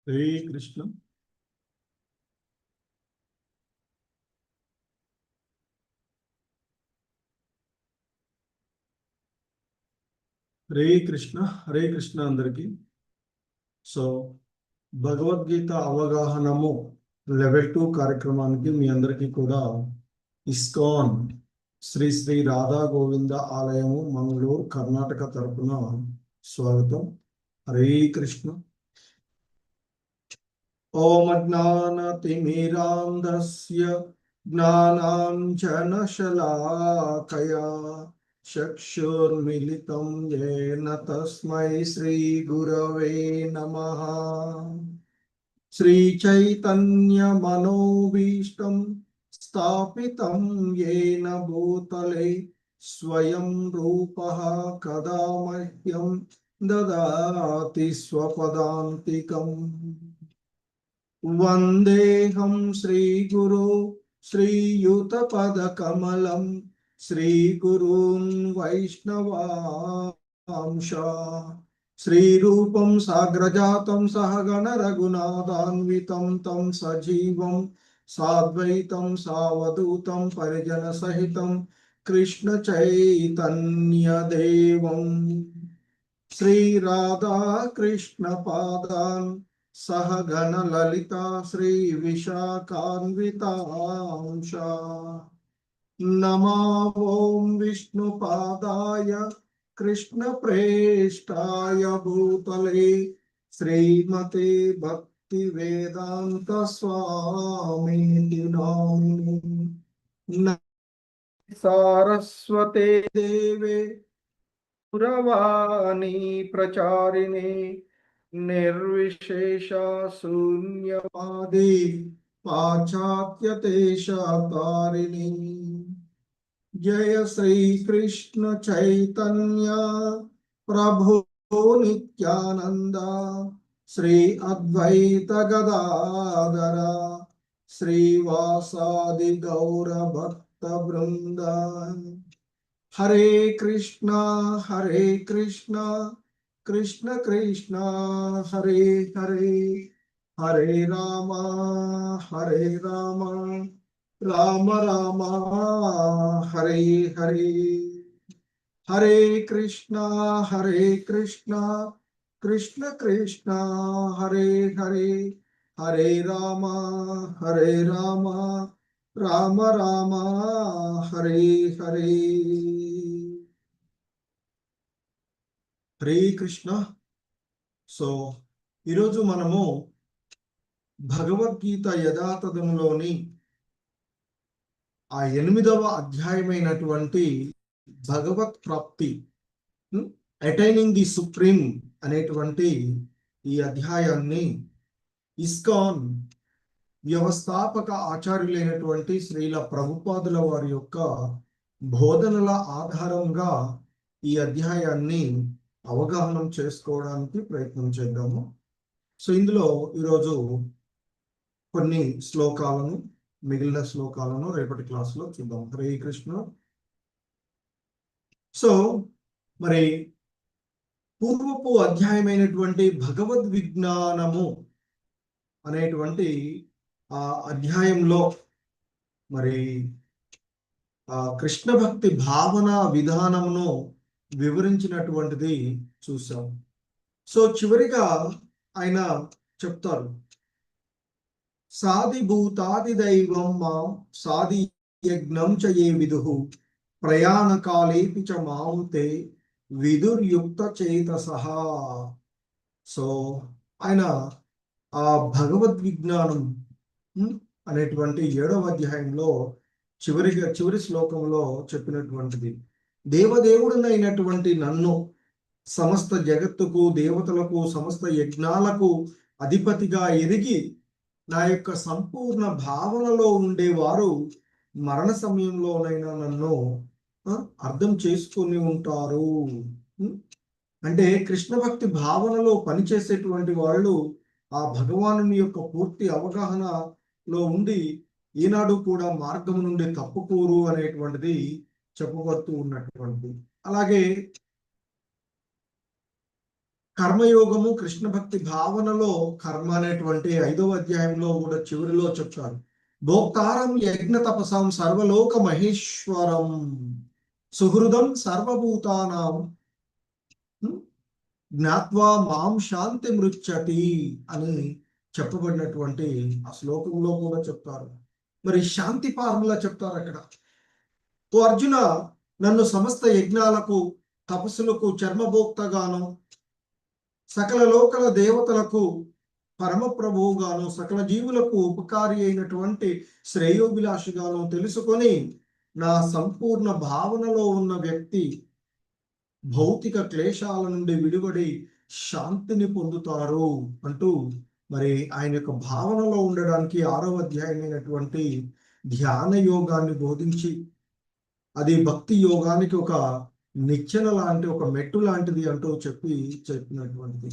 హరే కృష్ణ. హరే కృష్ణ. హరే కృష్ణ అందరికి. So Bhagavad Gita అవగాహనము level 2 కార్యక్రమానికి మీ అందరికీ కూడా ఇస్కాన్ శ్రీ శ్రీ రాధా గోవింద ఆలయము మంగళూరు కర్ణాటక తరపున స్వాగతం. హరే కృష్ణ. ఓం అజ్ఞానతిమిరాంధస్య జ్ఞానాంజనశలాకయా చక్షుర్మిలితం येन తస్మై శ్రీ గురవే నమః. శ్రీచైతన్య మనోభీష్టం స్థాపితం येन భూతలే స్వయం రూపః కదా మహ్యం దదాతి స్వపదాంతికం. వందేహం శ్రీగురు శ్రీయుతపదకమలం శ్రీగురూన్ వైష్ణవాంశ శ్రీరూపం సాగ్రజాతం సహగణ రఘునాథాన్వితం తం సజీవం సాద్వైతం సావధూతం పరిజన సహితం కృష్ణ చైతన్య దేవం శ్రీ రాధా కృష్ణ పాదాన్ సహగణ లలిత శ్రీ విశాఖాన్వితాంశ. నమో ఓం విష్ణుపాదాయ కృష్ణ ప్రేష్టాయ భూతలే శ్రీమతే భక్తి వేదాంత స్వామిని నామిని. సారస్వతే దేవే పురవాణి ప్రచారిణే నిర్విశేష శూన్యవాది పాశ్చాత్యదేశతారిణి. జయ శ్రీ కృష్ణ చైతన్య ప్రభు నిత్యానంద శ్రీ అద్వైత గదాధర శ్రీవాసాది గౌర భక్త బృంద. హరే కృష్ణ కృష్ణ కృష్ణ హరే హరే, హరే రామ రామ రామ హరే హరే. హరే కృష్ణ కృష్ణ కృష్ణ హరే హరే, హరే రామ రామ రామ హరే హరే. హరే కృష్ణ. సో ఈరోజు మనము భగవద్గీత యథాతథంలోని ఆ 8వ అధ్యాయమైనటువంటి భగవత్ ప్రాప్తి, అటైనింగ్ ది సుప్రీం అనేటువంటి ఈ అధ్యాయాన్ని ఇస్కాన్ వ్యవస్థాపక ఆచార్యులైనటువంటి శ్రీల ప్రభుపాదుల వారి యొక్క బోధనల ఆధారంగా ఈ అధ్యాయాన్ని అవగాహన చేసుకోవడానికి ప్రయత్నం చేద్దాము. సో ఇందులో ఈరోజు కొన్ని శ్లోకాలను, మిగిలిన శ్లోకాలను రేపటి క్లాసులో చూద్దాం. హరే కృష్ణ. సో మరి పూర్వపు అధ్యాయమైనటువంటి భగవద్ విజ్ఞానము అనేటువంటి ఆ అధ్యాయంలో మరి కృష్ణ భక్తి భావన విధానమును వివరించినటువంటిది చూసాం. సో చివరిగా ఆయన చెప్తారు, సాది భూతాది దైవం మాం సాది యజ్ఞం చ ఏ విదుః ప్రయాణ కాలేపి చ మాం తే విదుర్యుక్త చేతసః. సో ఆయన ఆ భగవద్విజ్ఞానం అనేటువంటి 7వ అధ్యాయంలో చివరి శ్లోకంలో చెప్పినటువంటిది, దేవదేవుడినైనటువంటి నన్ను సమస్త జగత్తుకు, దేవతలకు, సమస్త యజ్ఞాలకు అధిపతిగా ఎరిగి నా యొక్క సంపూర్ణ భావనలో ఉండేవారు మరణ సమయంలోనైనా నన్ను అర్థం చేసుకుని ఉంటారు. అంటే కృష్ణ భక్తి భావనలో పనిచేసేటువంటి వాళ్ళు ఆ భగవానుని యొక్క పూర్తి అవగాహనలో ఉండి ఈనాడు కూడా మార్గం నుండి తప్పుకోరు అనేటువంటిది చెప్పబడుతూ ఉన్నటువంటి. అలాగే కర్మయోగము కృష్ణ భక్తి భావనలో కర్మ అనేటువంటి 5వ అధ్యాయంలో కూడా చివరిలో చెప్తారు. భోక్తారం యజ్ఞ తపసాం సర్వలోక మహేశ్వరం సుహృదం సర్వభూతానాం జ్ఞాత్వా మాం శాంతి మృచ్చతి అని చెప్పబడినటువంటి ఆ శ్లోకంలో కూడా చెప్తారు. మరి శాంతి ఫార్ములా చెప్తారు అక్కడ. ఓ అర్జున, నన్ను సమస్త యజ్ఞాలకు తపస్సులకు చర్మభోక్తగాను, సకల లోకల దేవతలకు పరమ ప్రభువుగాను, సకల జీవులకు ఉపకారి అయినటువంటి శ్రేయోభిలాషిగాను తెలుసుకొని నా సంపూర్ణ భావనలో ఉన్న వ్యక్తి భౌతిక క్లేశాల నుండి విడిపడి శాంతిని పొందుతారు అంటూ మరి ఆయన యొక్క భావనలో ఉండడానికి 6వ అధ్యాయమైనటువంటి ధ్యాన యోగాన్ని బోధించి, అది భక్తి యోగానికి ఒక నిచ్చెన లాంటి, ఒక మెట్టు లాంటిది అంటూ చెప్పినటువంటిది.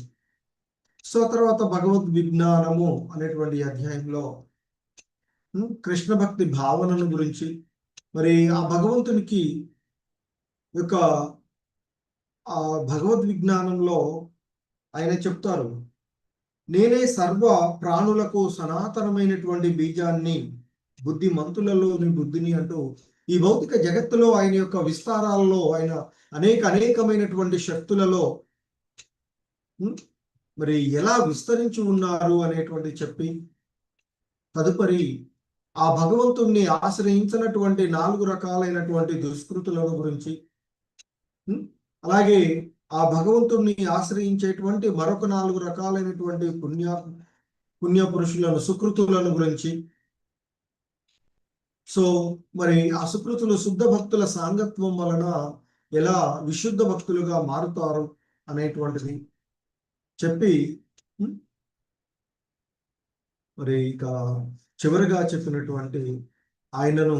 సో తర్వాత భగవద్ విజ్ఞానము అనేటువంటి అధ్యాయంలో కృష్ణ భక్తి భావనను గురించి, మరి ఆ భగవంతునికి యొక్క ఆ భగవద్ విజ్ఞానంలో ఆయన చెప్తారు, నేనే సర్వ ప్రాణులకు సనాతనమైనటువంటి బీజాన్ని, బుద్ధిమంతులలోని బుద్ధిని అంటూ ఈ భౌతిక జగత్తులో ఆయన యొక్క విస్తారాలలో ఆయన అనేకమైనటువంటి శక్తులలో మరి ఎలా విస్తరించి ఉన్నారు అనేటువంటి చెప్పి, తదుపరి ఆ భగవంతుణ్ణి ఆశ్రయించినటువంటి 4 రకాలైనటువంటి దుష్కృతులను గురించి, అలాగే ఆ భగవంతుణ్ణి ఆశ్రయించేటువంటి మరొక 4 రకాలైనటువంటి పుణ్య పురుషులను, సుకృతులను గురించి, సో మరి ఆ సుకృతులు శుద్ధ భక్తుల సాంగత్వం వలన ఎలా విశుద్ధ భక్తులుగా మారుతారు అనేటువంటిది చెప్పి, మరి ఇక చివరిగా చెప్పినటువంటి ఆయనను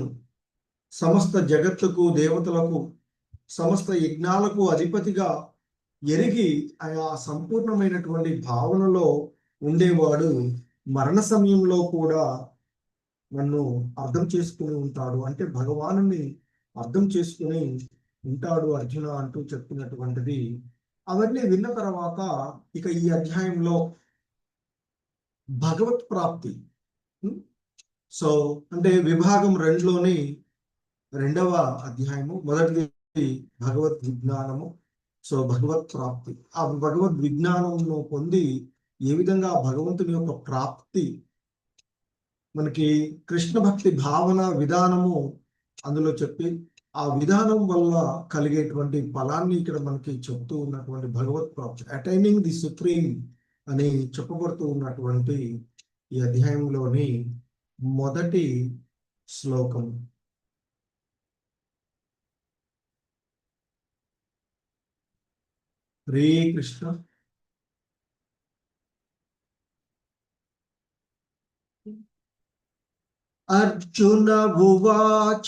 సమస్త జగత్తుకు, దేవతలకు, సమస్త యజ్ఞాలకు అధిపతిగా ఎరిగి ఆయా సంపూర్ణమైనటువంటి భావనలో ఉండేవాడు మరణ సమయంలో కూడా నన్ను అర్థం చేసుకుని ఉంటాడు, అంటే భగవానుని అర్థం చేసుకుని ఉంటాడు అర్జున అంటూ చెప్పినటువంటిది. అవన్నీ విన్న తర్వాత ఇక ఈ అధ్యాయంలో భగవత్ ప్రాప్తి, సో అంటే విభాగం 2లోని 2వ అధ్యాయము, మొదటిది భగవద్ విజ్ఞానము, సో భగవత్ ప్రాప్తి. ఆ భగవద్ విజ్ఞానంలో పొంది ఏ విధంగా భగవంతుని యొక్క ప్రాప్తి, మనకి కృష్ణ భక్తి భావన విధానము అందులో చెప్పి, ఆ విధానం వల్ల కలిగేటువంటి ఫలాన్ని ఇక్కడ మనకి చెప్తూ ఉన్నటువంటి భగవత్ ప్రాప్తి, అటైనింగ్ ది సుప్రీం అని చెప్పబడుతూ ఉన్నటువంటి ఈ అధ్యాయంలోని మొదటి శ్లోకం. హరే కృష్ణ. అర్జున ఉవాచ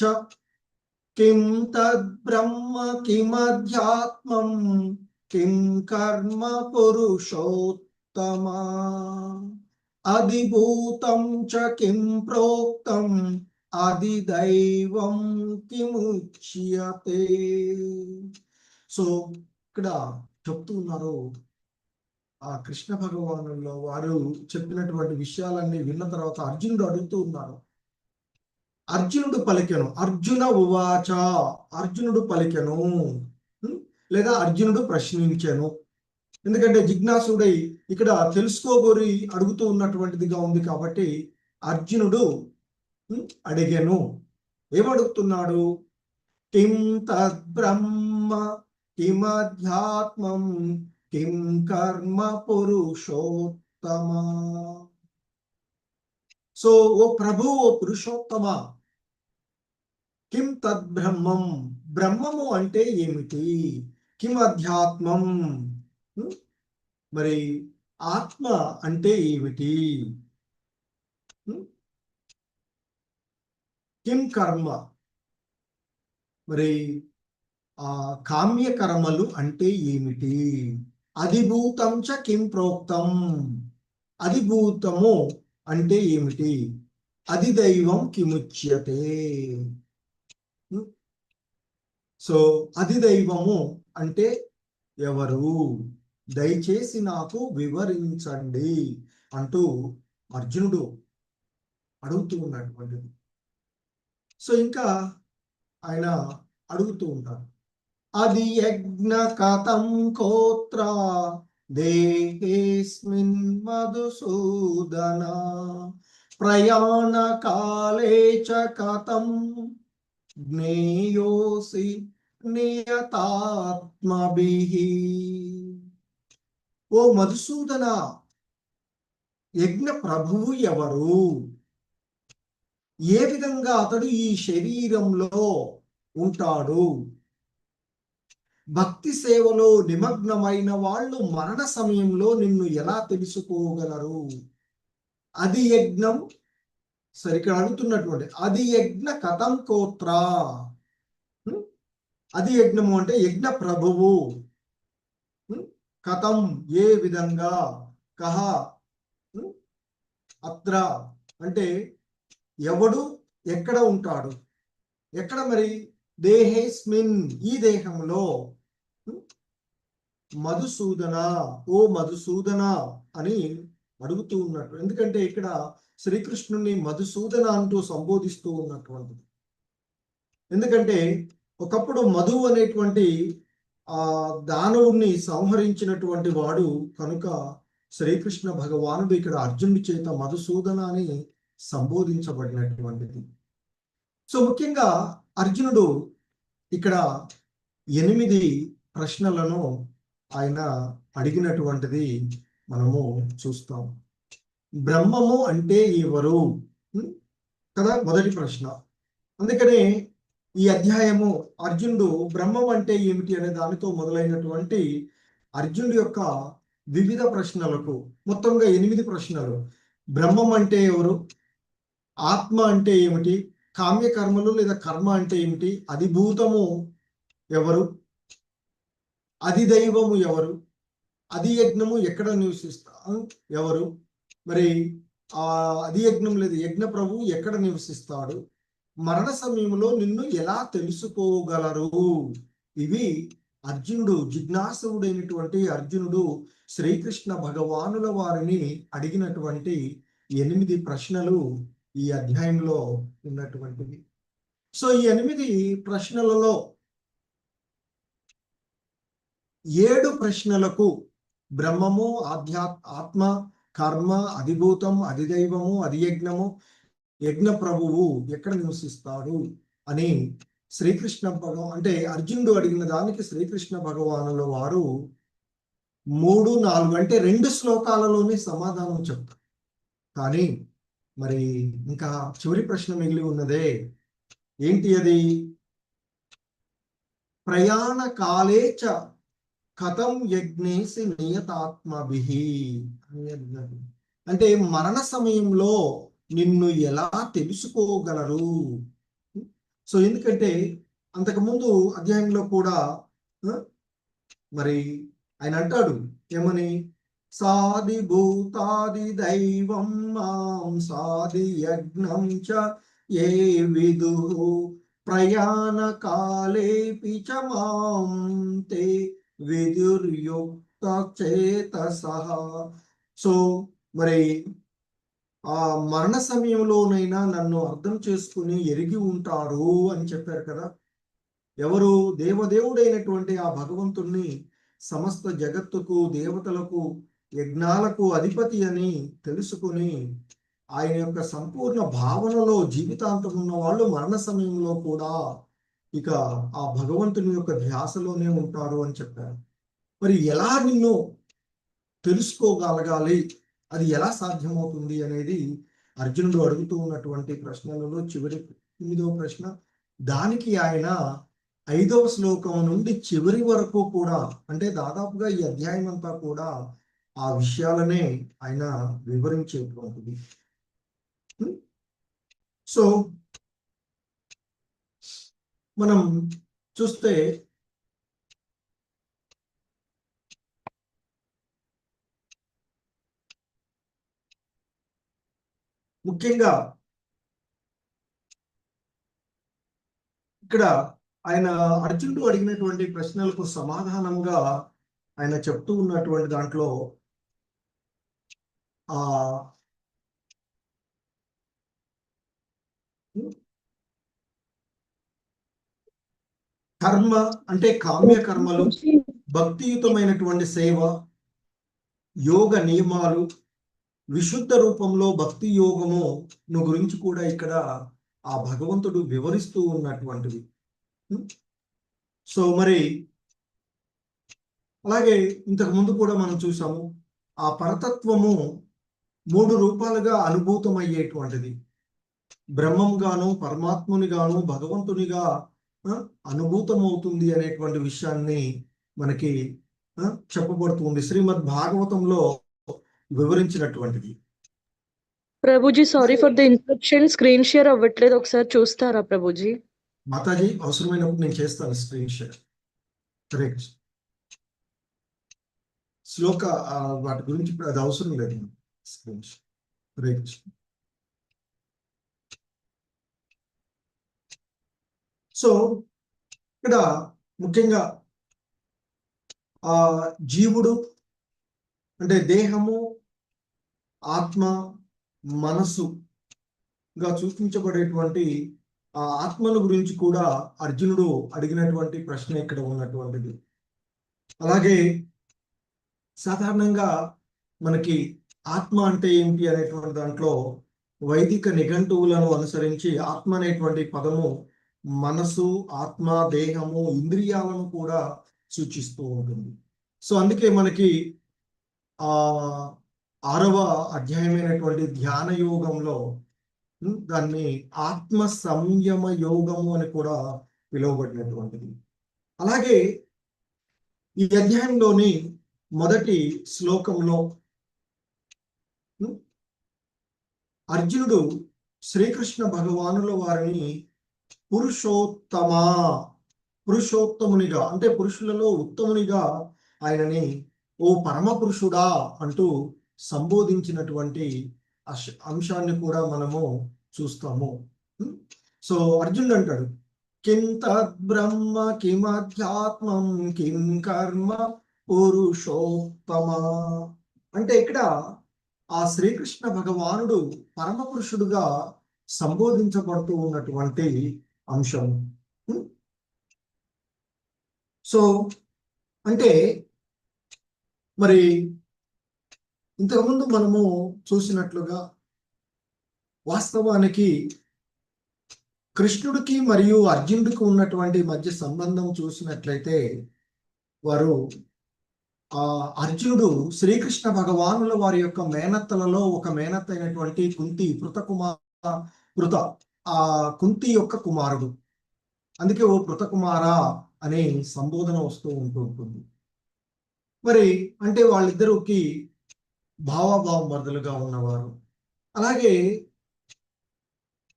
కిం తద్బ్రహ్మ కిమధ్యాత్మం కిం కర్మ పురుషోత్తమా అధిభూతం చ కిం ప్రోక్తం అధిదైవం కిముచ్యతే. సో ఇక్కడ చెప్తున్నారు, ఆ కృష్ణ భగవానుల్లో వారు చెప్పినటువంటి విషయాలన్నీ విన్న తర్వాత అర్జునుడు అడుగుతూ ఉన్నారు. అర్జునుడు పలికెను, అర్జున ఉవాచ, అర్జునుడు పలికెను లేదా అర్జునుడు ప్రశ్నించెను. ఎందుకంటే జిజ్ఞాసుడై ఇక్కడ తెలుసుకోగోరి అడుగుతూ ఉన్నటువంటిదిగా ఉంది కాబట్టి అర్జునుడు అడిగెను. ఏమడుగుతున్నాడు? కిం తద్బ్రహ్మ కిమధ్యాత్మం కిం కర్మ పురుషోత్తమ. సో ఓ ప్రభు, ఓ పురుషోత్తమ, కిం తద్బ్రహ్మం, బ్రహ్మము అంటే ఏమిటి? కిం అధ్యాత్మం, మరి ఆత్మ అంటే ఏమిటి? కిం కర్మ, మరి ఆ కామ్య కర్మలు అంటే ఏమిటి? అధిభూతం చ కిం ప్రోక్తం, అధిభూతము అంటే ఏమిటి? అధిదైవం కిముచ్యతే. సో అధిదైవము అంటే ఎవరు? దయచేసి నాకు వివరించండి అంటూ అర్జునుడు అడుగుతూ ఉన్నటువంటిది. సో ఇంకా ఆయన అడుగుతూ ఉంటారు, అది యజ్ఞ కథం కోత్ర దేహేస్మిన్ మధుసూదన ప్రయాణ కాలే చ కథం జ్ఞేయోసి నియతాత్మభిః. ఓ మధుసూదన, యజ్ఞ ప్రభువు ఎవరు? ఏ విధంగా అతడు ఈ శరీరంలో ఉంటాడు? భక్తి సేవలో నిమగ్నమైన వాళ్ళు మరణ సమయంలో నిన్ను ఎలా తెలుసుకోగలరు? అది యజ్ఞం. సరే, ఇక్కడ అడుగుతున్నటువంటి అది యజ్ఞ కథం కోత్ర. అది యజ్ఞము అంటే యజ్ఞ ప్రభువు. కథం ఏ విధంగా, కహ అత్ర అంటే ఎవడు, ఎక్కడ ఉంటాడు, ఎక్కడ మరి? దేహేస్మిన్ ఈ దేహంలో, మధుసూదన ఓ మధుసూదన అని అడుగుతూ ఉన్నట్టు. ఎందుకంటే ఇక్కడ శ్రీకృష్ణుని మధుసూదన అంటూ సంబోధిస్తూ ఉన్నటువంటిది. ఎందుకంటే ఒకప్పుడు మధు అనేటువంటి దానవుణ్ణి సంహరించినటువంటి వాడు కనుక శ్రీకృష్ణ భగవానుడు ఇక్కడ అర్జునుడి చేత మధుసూదన అని సంబోధించబడినటువంటిది. సో ముఖ్యంగా అర్జునుడు ఇక్కడ 8 ప్రశ్నలను ఆయన అడిగినటువంటిది మనము చూస్తాం. బ్రహ్మము అంటే ఎవరు కదా మొదటి ప్రశ్న. అందుకనే ఈ అధ్యాయము అర్జునుడు బ్రహ్మం అంటే ఏమిటి అనే దానితో మొదలైనటువంటి అర్జునుడి యొక్క వివిధ ప్రశ్నలకు, మొత్తంగా 8 ప్రశ్నలు. బ్రహ్మం అంటే ఎవరు? ఆత్మ అంటే ఏమిటి? కామ్యకర్మలు లేదా కర్మ అంటే ఏమిటి? అధిభూతము ఎవరు? అధిదైవము ఎవరు? అధి యజ్ఞము ఎక్కడ నివసిస్తా ఎవరు? మరి అధి యజ్ఞం లేదు యజ్ఞ ప్రభు ఎక్కడ నివసిస్తాడు? మరణ సమయంలో నిన్ను ఎలా తెలుసుకోగలరు? ఇవి అర్జునుడు, జిజ్ఞాసుడైనటువంటి అర్జునుడు శ్రీకృష్ణ భగవానుల వారిని అడిగినటువంటి 8 ప్రశ్నలు ఈ అధ్యాయంలో ఉన్నటువంటివి. సో ఈ 8 ప్రశ్నలలో 7 ప్రశ్నలకు బ్రహ్మము, ఆత్మ, కర్మ, అధిభూతం, అధిదైవము, అధియజ్ఞము, యజ్ఞ ప్రభువు ఎక్కడ నివసిస్తాడు అని శ్రీకృష్ణ అంటే అర్జునుడు అడిగిన దానికి శ్రీకృష్ణ భగవానుల వారు 3, 4 అంటే 2 శ్లోకాలలోనే సమాధానం చెప్తారు. కానీ మరి ఇంకా చివరి ప్రశ్న మిగిలి ఉన్నదే. ఏంటి అది? ప్రయాణ కాలేచ కథం యజ్ఞేసి నియతాత్మభిః అంటే మరణ సమయంలో నిన్ను ఎలా తెలుసుకోగలరు? సో ఎందుకంటే అంతకుముందు అధ్యాయంలో కూడా మరి ఆయన అంటాడు ఏమని? సాది భూతాది దైవం మాం సాది యజ్ఞం చ ఏ విదుః ప్రయాణ కాలేపి చ మాం తే విదుర్యుక్త చేతసః. సో మరి ఆ మరణ సమయంలోనైనా నన్ను అర్థం చేసుకుని ఎరిగి ఉంటారు అని చెప్పారు కదా. ఎవరు? దేవదేవుడైనటువంటి ఆ భగవంతుణ్ణి, సమస్త జగత్తుకు, దేవతలకు, యజ్ఞాలకు అధిపతి అని తెలుసుకుని ఆయన యొక్క సంపూర్ణ భావనలో జీవితాంతం ఉన్న వాళ్ళు మరణ సమయంలో కూడా ఇక ఆ భగవంతుని యొక్క ధ్యాసలోనే ఉంటారు అని చెప్పారు. మరి ఎలా నిన్ను తెలుసుకోగలగాలి, అది ఎలా సాధ్యమవుతుంది అనేది అర్జునుడు అడుగుతూ ఉన్నటువంటి ప్రశ్నలలో చివరి 9వ ప్రశ్న. దానికి ఆయన 5వ శ్లోకం నుండి చివరి వరకు కూడా, అంటే దాదాపుగా ఈ అధ్యాయం అంతా కూడా ఆ విషయాలనే ఆయన వివరించేటువంటిది. సో మనం చూస్తే ముఖ్యంగా ఇక్కడ ఆయన అర్జునుడు అడిగినటువంటి ప్రశ్నలకు సమాధానంగా ఆయన చెప్తూ ఉన్నటువంటి దాంట్లో ఆ కర్మ అంటే కామ్య కర్మలు, భక్తియుతమైనటువంటి సేవ, యోగ నియమాలు, విశుద్ధ రూపంలో భక్తి యోగము గురించి కూడా ఇక్కడ ఆ భగవంతుడు వివరిస్తూ ఉన్నటువంటిది. సో మరి అలాగే ఇంతకు ముందు కూడా మనం చూసాము, ఆ పరతత్వము 3 రూపాలుగా అనుభూతమయ్యేటువంటిది. బ్రహ్మంగాను, పరమాత్మునిగాను, భగవంతునిగా అనుభూతమవుతుంది అనేటువంటి విషయాన్ని మనకి చెప్పబడుతుంది శ్రీమద్ భాగవతంలో వివరించినటువంటిది. Prabhuji, sorry for the instruction, screen share అవ్వట్లేదు, ఒకసారి చూస్తారా ప్రభుజీ? మాతాజీ, అవసరమైనప్పుడు నేను చేస్తాను స్క్రీన్ షేర్. కరెక్ట్. శ్లోక వాటి గురించి అది అవసరం లేదు. Screen share. కరెక్ట్. సో ఇక్కడ ముఖ్యంగా జీవుడు అంటే దేహము, ఆత్మ, మనసుగా సూచించబడేటువంటి ఆ ఆత్మల గురించి కూడా అర్జునుడు అడిగినటువంటి ప్రశ్న ఇక్కడ ఉన్నటువంటిది. అలాగే సాధారణంగా మనకి ఆత్మ అంటే ఏంటి అనేటువంటి దాంట్లో వైదిక నిఘంటువులను అనుసరించి ఆత్మ అనేటువంటి పదము మనసు, ఆత్మ, దేహము, ఇంద్రియాలను కూడా సూచిస్తూ ఉంటుంది. సో అందుకే మనకి 6వ అధ్యాయమైనటువంటి ధ్యాన యోగంలో దాన్ని ఆత్మ సంయమ యోగము అని కూడా పిలువబడినటువంటిది. అలాగే ఈ అధ్యాయంలోని మొదటి శ్లోకంలో అర్జునుడు శ్రీకృష్ణ భగవానుల వారిని పురుషోత్తమునిగా అంటే పురుషులలో ఉత్తమునిగా ఆయనని ఓ పరమ పురుషుడా అంటూ సంబోధించినటువంటి అంశాన్ని కూడా మనము చూస్తాము. సో అర్జునుడు అంటాడు, కిం తద్బ్రహ్మ కిమధ్యాత్మం కిం కర్మ పురుషోత్తమ. అంటే ఇక్కడ ఆ శ్రీకృష్ణ భగవానుడు పరమ పురుషుడుగా సంబోధించబడుతూ ఉన్నటువంటి అంశం. సో అంటే మరి ఇంతకుముందు మనము చూసినట్లుగా వాస్తవానికి కృష్ణుడికి మరియు అర్జునుడికి ఉన్నటువంటి మధ్య సంబంధం చూసినట్లయితే వారు అర్జునుడు శ్రీకృష్ణ భగవానుల వారి యొక్క మేనత్తలలో ఒక మేనత్త అయినటువంటి కుంతి పృత ఆ కుంతి యొక్క కుమారుడు. అందుకే ఓ పృతకుమార అనే సంబోధన వస్తూ ఉంటుంది. మరి అంటే వాళ్ళిద్దరికి భావభావమర్దులుగా ఉన్నవారు. అలాగే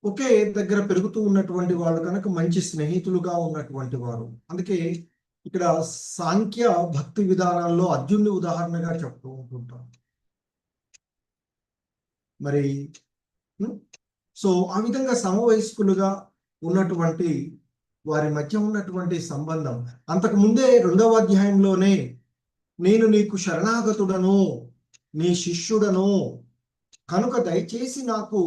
ఒకే దగ్గర పెరుగుతూ ఉన్నటువంటి వాళ్ళు కనుక మంచి స్నేహితులుగా ఉన్నటువంటి వారు. అందుకే ఇక్కడ సాంఖ్య భక్తి విధానాల్లో అర్జునుడి ఉదాహరణగా చెప్తూ ఉంటుంటాం. మరి సో ఆ విధంగా సమవయస్కులుగా ఉన్నటువంటి వారి మధ్య ఉన్నటువంటి సంబంధం అంతకు ముందే 2వ అధ్యాయంలోనే నేను నీకు శరణాగతుడను, నీ శిష్యుడను కనుక దయచేసి నాకు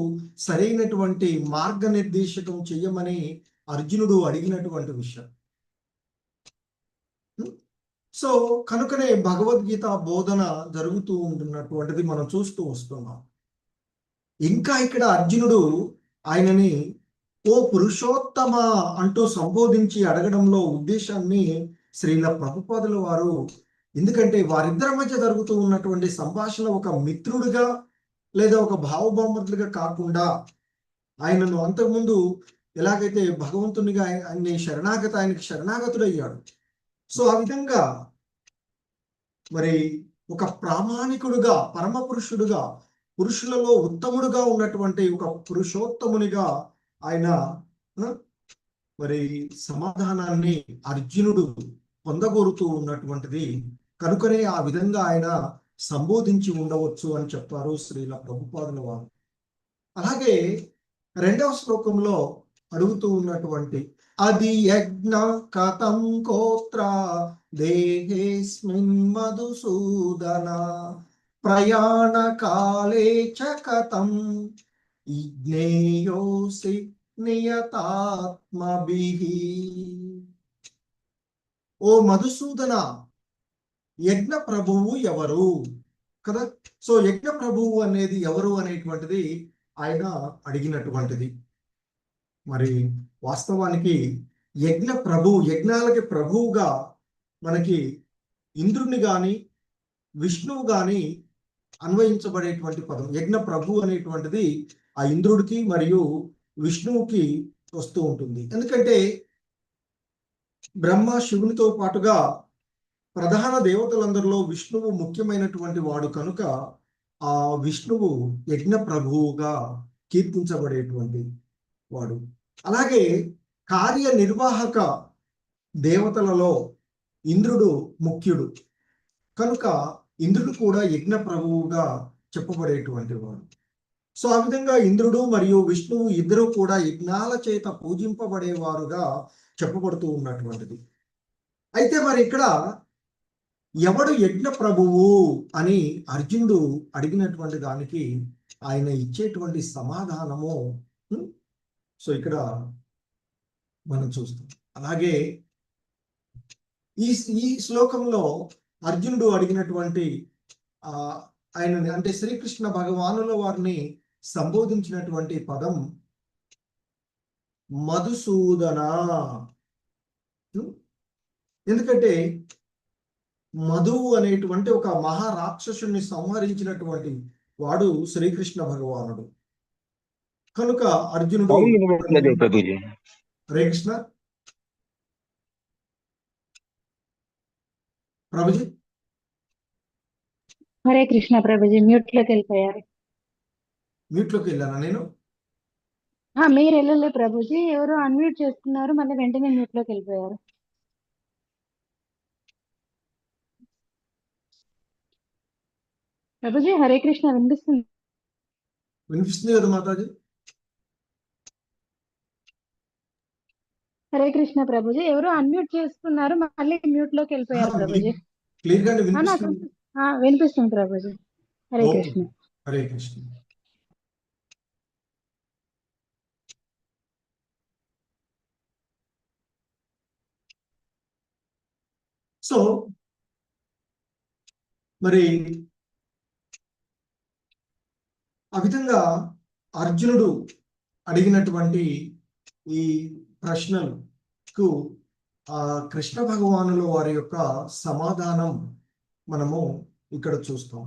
సరైనటువంటి మార్గనిర్దేశకం చెయ్యమని అర్జునుడు అడిగినటువంటి విషయం. సో కనుకనే భగవద్గీత బోధన జరుగుతూ ఉంటున్నటువంటిది మనం చూస్తూ వస్తున్నాం. ఇంకా ఇక్కడ అర్జునుడు ఆయనని ఓ పురుషోత్తమ అంటూ సంబోధించి అడగడంలో ఉద్దేశాన్ని శ్రీల ప్రభుపాదుల వారు, ఎందుకంటే వారిద్దరి మధ్య జరుగుతూ ఉన్నటువంటి సంభాషణ ఒక మిత్రుడిగా లేదా ఒక భావబామర్దులుగా కాకుండా ఆయనను అంతకుముందు ఎలాగైతే భగవంతునిగా ఆయనకి శరణాగతుడయ్యాడు. సో ఆ విధంగా మరి ఒక ప్రామాణికుడుగా, పరమ పురుషుడుగా, పురుషులలో ఉత్తముడుగా ఉన్నటువంటి ఒక పురుషోత్తమునిగా ఆయన మరి సమాధానాన్ని అర్జునుడు పొందగోరుతూ ఉన్నటువంటిది కనుకనే ఆ విధంగా ఆయన సంబోధించి ఉండవచ్చు అని చెప్పారు శ్రీల ప్రభుపాదుల వారు. అలాగే 2వ శ్లోకంలో అడుగుతూ ఉన్నటువంటి అది యజ్ఞ కథం కోత్ర దేహేస్మిన్ మధుసూదన ప్రయాణ కాలే చ కథం జ్ఞేయోసి నియతాత్మభిః. ఓ మధుసూదన, యజ్ఞ ప్రభువు ఎవరు కదా? సో యజ్ఞ ప్రభువు అనేది ఎవరు అనేటువంటిది ఆయన అడిగినటువంటిది. మరి వాస్తవానికి యజ్ఞ ప్రభువు, యజ్ఞాలకి ప్రభువుగా మనకి ఇంద్రుని గాని విష్ణువు గాని అన్వయించబడేటువంటి పదం. యజ్ఞ ప్రభు అనేటువంటిది ఆ ఇంద్రుడికి మరియు విష్ణువుకి వస్తూ ఉంటుంది. ఎందుకంటే బ్రహ్మ శివునితో పాటుగా ప్రధాన దేవతలందరిలో విష్ణువు ముఖ్యమైనటువంటి వాడు కనుక ఆ విష్ణువు యజ్ఞ ప్రభువుగా కీర్తించబడేటువంటి వాడు. అలాగే కార్యనిర్వాహక దేవతలలో ఇంద్రుడు ముఖ్యుడు కనుక ఇంద్రుడు కూడా యజ్ఞ ప్రభువుగా చెప్పబడేటువంటి వాడు. సో ఆ విధంగా ఇంద్రుడు మరియు విష్ణువు ఇద్దరు కూడా యజ్ఞాల చేత పూజింపబడేవారుగా చెప్పబడుతూ ఉన్నటువంటిది. అయితే మరి ఇక్కడ ఎవడు యజ్ఞ ప్రభువు అని అర్జునుడు అడిగినటువంటి దానికి ఆయన ఇచ్చేటువంటి సమాధానము సో ఇక్కడ మనం చూస్తాం. అలాగే ఈ ఈ శ్లోకంలో అర్జునుడు అడిగినటువంటి ఆయన అంటే శ్రీకృష్ణ భగవానుల వారిని సంబోధించినటువంటి పదం మధుసూదన. ఎందుకంటే మధువు అనేటువంటి ఒక మహారాక్షసుని సంహరించినటువంటి వాడు శ్రీకృష్ణ భగవానుడు కనుక అర్జునుడు హరే కృష్ణ ప్రభుజీ. హరే కృష్ణ ప్రభుజీ, మ్యూట్ లోకి వెళ్ళిపోయారు. మ్యూట్ లోకి వెళ్ళానా నేను? మీరు వెళ్ళలే ప్రభుజీ, ఎవరు అన్మ్యూట్ చేసుకున్నారు, మళ్ళీ వెంటనే మ్యూట్ లోకి వెళ్ళిపోయారు. ప్రభుజీ హరే కృష్ణ, వినిపిస్తుంది? వినిపిస్తుంది కదా మాతాజీ? హరే కృష్ణ ప్రభుజీ, ఎవరు అన్మ్యూట్ చేసుకున్నారు, మళ్ళీ మ్యూట్ లోకి వెళ్ళిపోయారు ప్రభుజీ. క్లియర్ గానే వినిపిస్తుంది? వినిపిస్తుంది ప్రభుజీ. హరే కృష్ణ. హరే కృష్ణ. సో మరి ఆ విధంగా అర్జునుడు అడిగినటువంటి ఈ ప్రశ్నలకు కృష్ణ భగవానుల వారి యొక్క సమాధానం మనము ఇక్కడ చూస్తాం.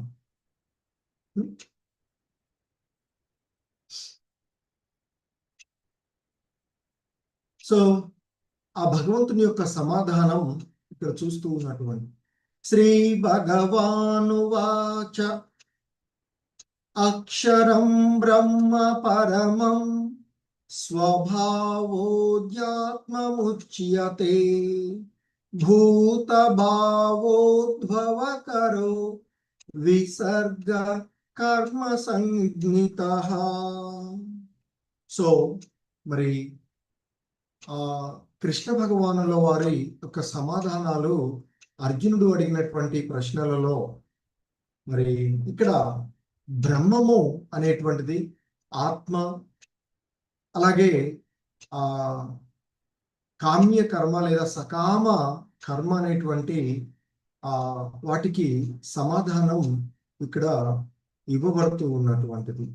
సో ఆ భగవంతుని యొక్క సమాధానం ఇక్కడ చూస్తూ ఉన్నటువంటి శ్రీ భగవానువాచ అక్షరం బ్రహ్మ పరమం స్వభావోధ్యాత్మముచ్యతే భూత భావోద్భవకరో విసర్గ కర్మ సంజ్ఞితః. సో మరి కృష్ణ భగవానుల వారి యొక్క సమాధానాలు అర్జునుడు అడిగినటువంటి ప్రశ్నలలో మరి ఇక్కడ బ్రహ్మము అనేటువంటిది ఆత్మ, అలాగే కామ్య కర్మ లేదా సకామ కర్మ అనేటువంటి వాటికి సమాధానం ఇక్కడ ఇవ్వబడుతూ ఉన్నటువంటిది.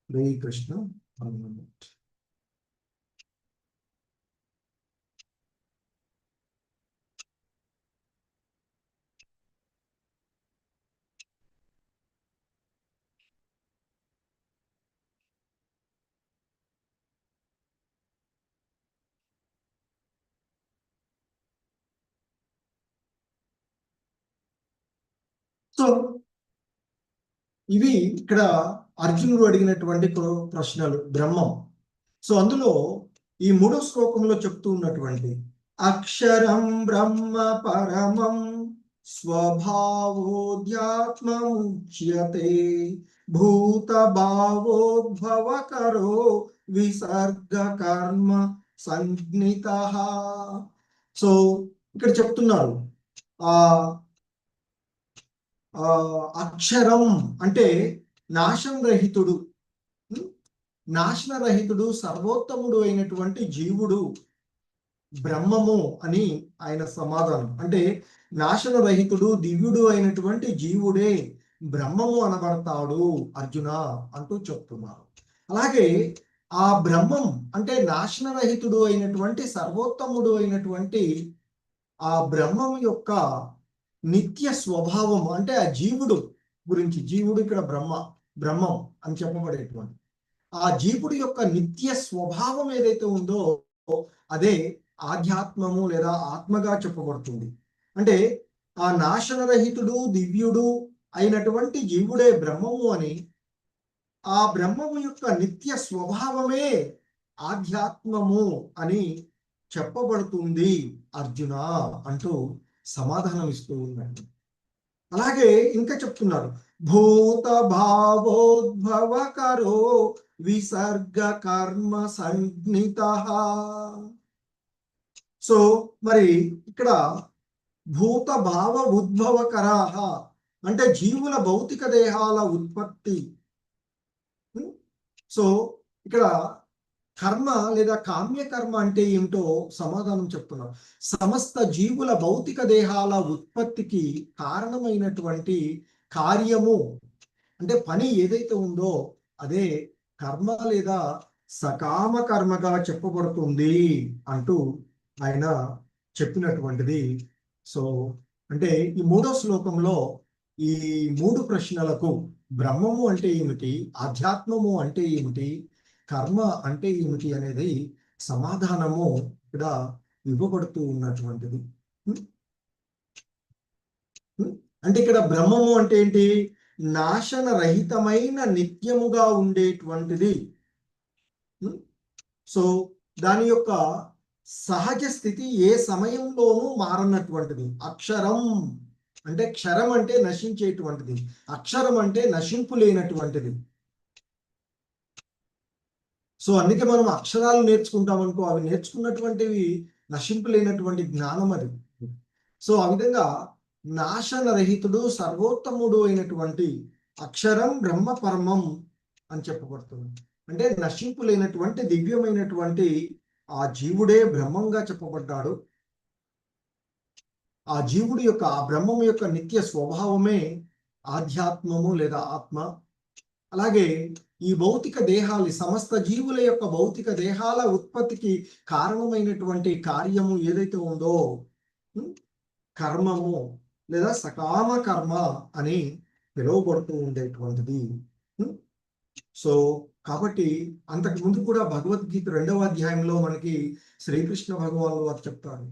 హరే కృష్ణ. సో ఇవి ఇక్కడ అర్జునుడు అడిగినటువంటి ప్రశ్నలు బ్రహ్మం. సో అందులో ఈ 3వ శ్లోకంలో చెప్తూ ఉన్నటువంటి అక్షరం బ్రహ్మ పరమం స్వభావోధ్యాత్మముచ్యతే భూత భావోద్భవకరో విసర్గ కర్మ సంజ్ఞిత. సో ఇక్కడ చెప్తున్నారు ఆ అక్షరం అంటే నాశనరహితుడు, నాశనరహితుడు, సర్వోత్తముడు అయినటువంటి జీవుడు బ్రహ్మము అని ఆయన సమాధానం. అంటే నాశనరహితుడు దివ్యుడు అయినటువంటి జీవుడే బ్రహ్మము అనబడతాడు అర్జున అంటూ చెప్తున్నారు. అలాగే ఆ బ్రహ్మం అంటే నాశనరహితుడు అయినటువంటి సర్వోత్తముడు అయినటువంటి ఆ బ్రహ్మం యొక్క నిత్య స్వభావం అంటే ఆ జీవుడు గురించి, జీవుడు ఇక్కడ బ్రహ్మం అని చెప్పబడేటువంటి ఆ జీవుడు యొక్క నిత్య స్వభావం ఏదైతే ఉందో అదే ఆధ్యాత్మము లేదా ఆత్మగా చెప్పబడుతుంది. అంటే ఆ నాశనరహితుడు దివ్యుడు అయినటువంటి జీవుడే బ్రహ్మము అని, ఆ బ్రహ్మము యొక్క నిత్య స్వభావమే ఆధ్యాత్మము అని చెప్పబడుతుంది అర్జున అంటూ సమాధానం ఇస్తూ ఉన్నాడు. అలాగే ఇంకా చెప్తున్నారు, భూత భావోద్భవకరో విసర్గ కర్మ సంజ్ఞిత. సో మరి ఇక్కడ భూత భావ ఉద్భవకరాహ అంటే జీవుల భౌతిక దేహాల ఉత్పత్తి. సో ఇక్కడ కర్మ లేదా కామ్య కర్మ అంటే ఏమిటో సమాధానం చెప్తున్నారు. సమస్త జీవుల భౌతిక దేహాల ఉత్పత్తికి కారణమైనటువంటి కార్యము అంటే పని ఏదైతే ఉందో అదే కర్మ లేదా సకామ కర్మగా చెప్పబడుతుంది అంటూ ఆయన చెప్పినటువంటిది. సో అంటే ఈ 3వ శ్లోకంలో ఈ 3 ప్రశ్నలకు బ్రహ్మము అంటే ఏమిటి, ఆధ్యాత్మము అంటే ఏమిటి, కర్మ అంటే ఏమిటి అనేది సమాధానము ఇక్కడ ఇవ్వబడుతూ ఉన్నటువంటిది. అంటే ఇక్కడ బ్రహ్మము అంటే ఏంటి, నాశన రహితమైన నిత్యముగా ఉండేటువంటిది. సో దాని యొక్క సహజ స్థితి ఏ సమయంలోనూ మారనటువంటిది. అక్షరం అంటే క్షరం అంటే నశించేటువంటిది, అక్షరం అంటే నశింపు లేనటువంటిది. సో అందుకే మనం అక్షరాలు నేర్చుకుంటామనుకో, అవి నేర్చుకున్నటువంటివి నశింపు లేనటువంటి జ్ఞానం అది. సో ఆ విధంగా నాశనరహితుడు సర్వోత్తముడు అయినటువంటి అక్షరం బ్రహ్మ పరమం అని చెప్పబడుతుంది. అంటే నశింపు లేనటువంటి దివ్యమైనటువంటి ఆ జీవుడే బ్రహ్మంగా చెప్పబడ్డాడు. ఆ జీవుడి యొక్క ఆ బ్రహ్మం యొక్క నిత్య స్వభావమే ఆధ్యాత్మము లేదా ఆత్మ. అలాగే ఈ భౌతిక దేహాలు సమస్త జీవుల యొక్క భౌతిక దేహాల ఉత్పత్తికి కారణమైనటువంటి కార్యము ఏదైతే ఉందో కర్మము లేదా సకామ కర్మ అని పిలువబడుతూ ఉండేటువంటిది. సో కాబట్టి అంతకు ముందు కూడా భగవద్గీత 2వ అధ్యాయంలో మనకి శ్రీకృష్ణ భగవానుడు వారు చెప్తారు,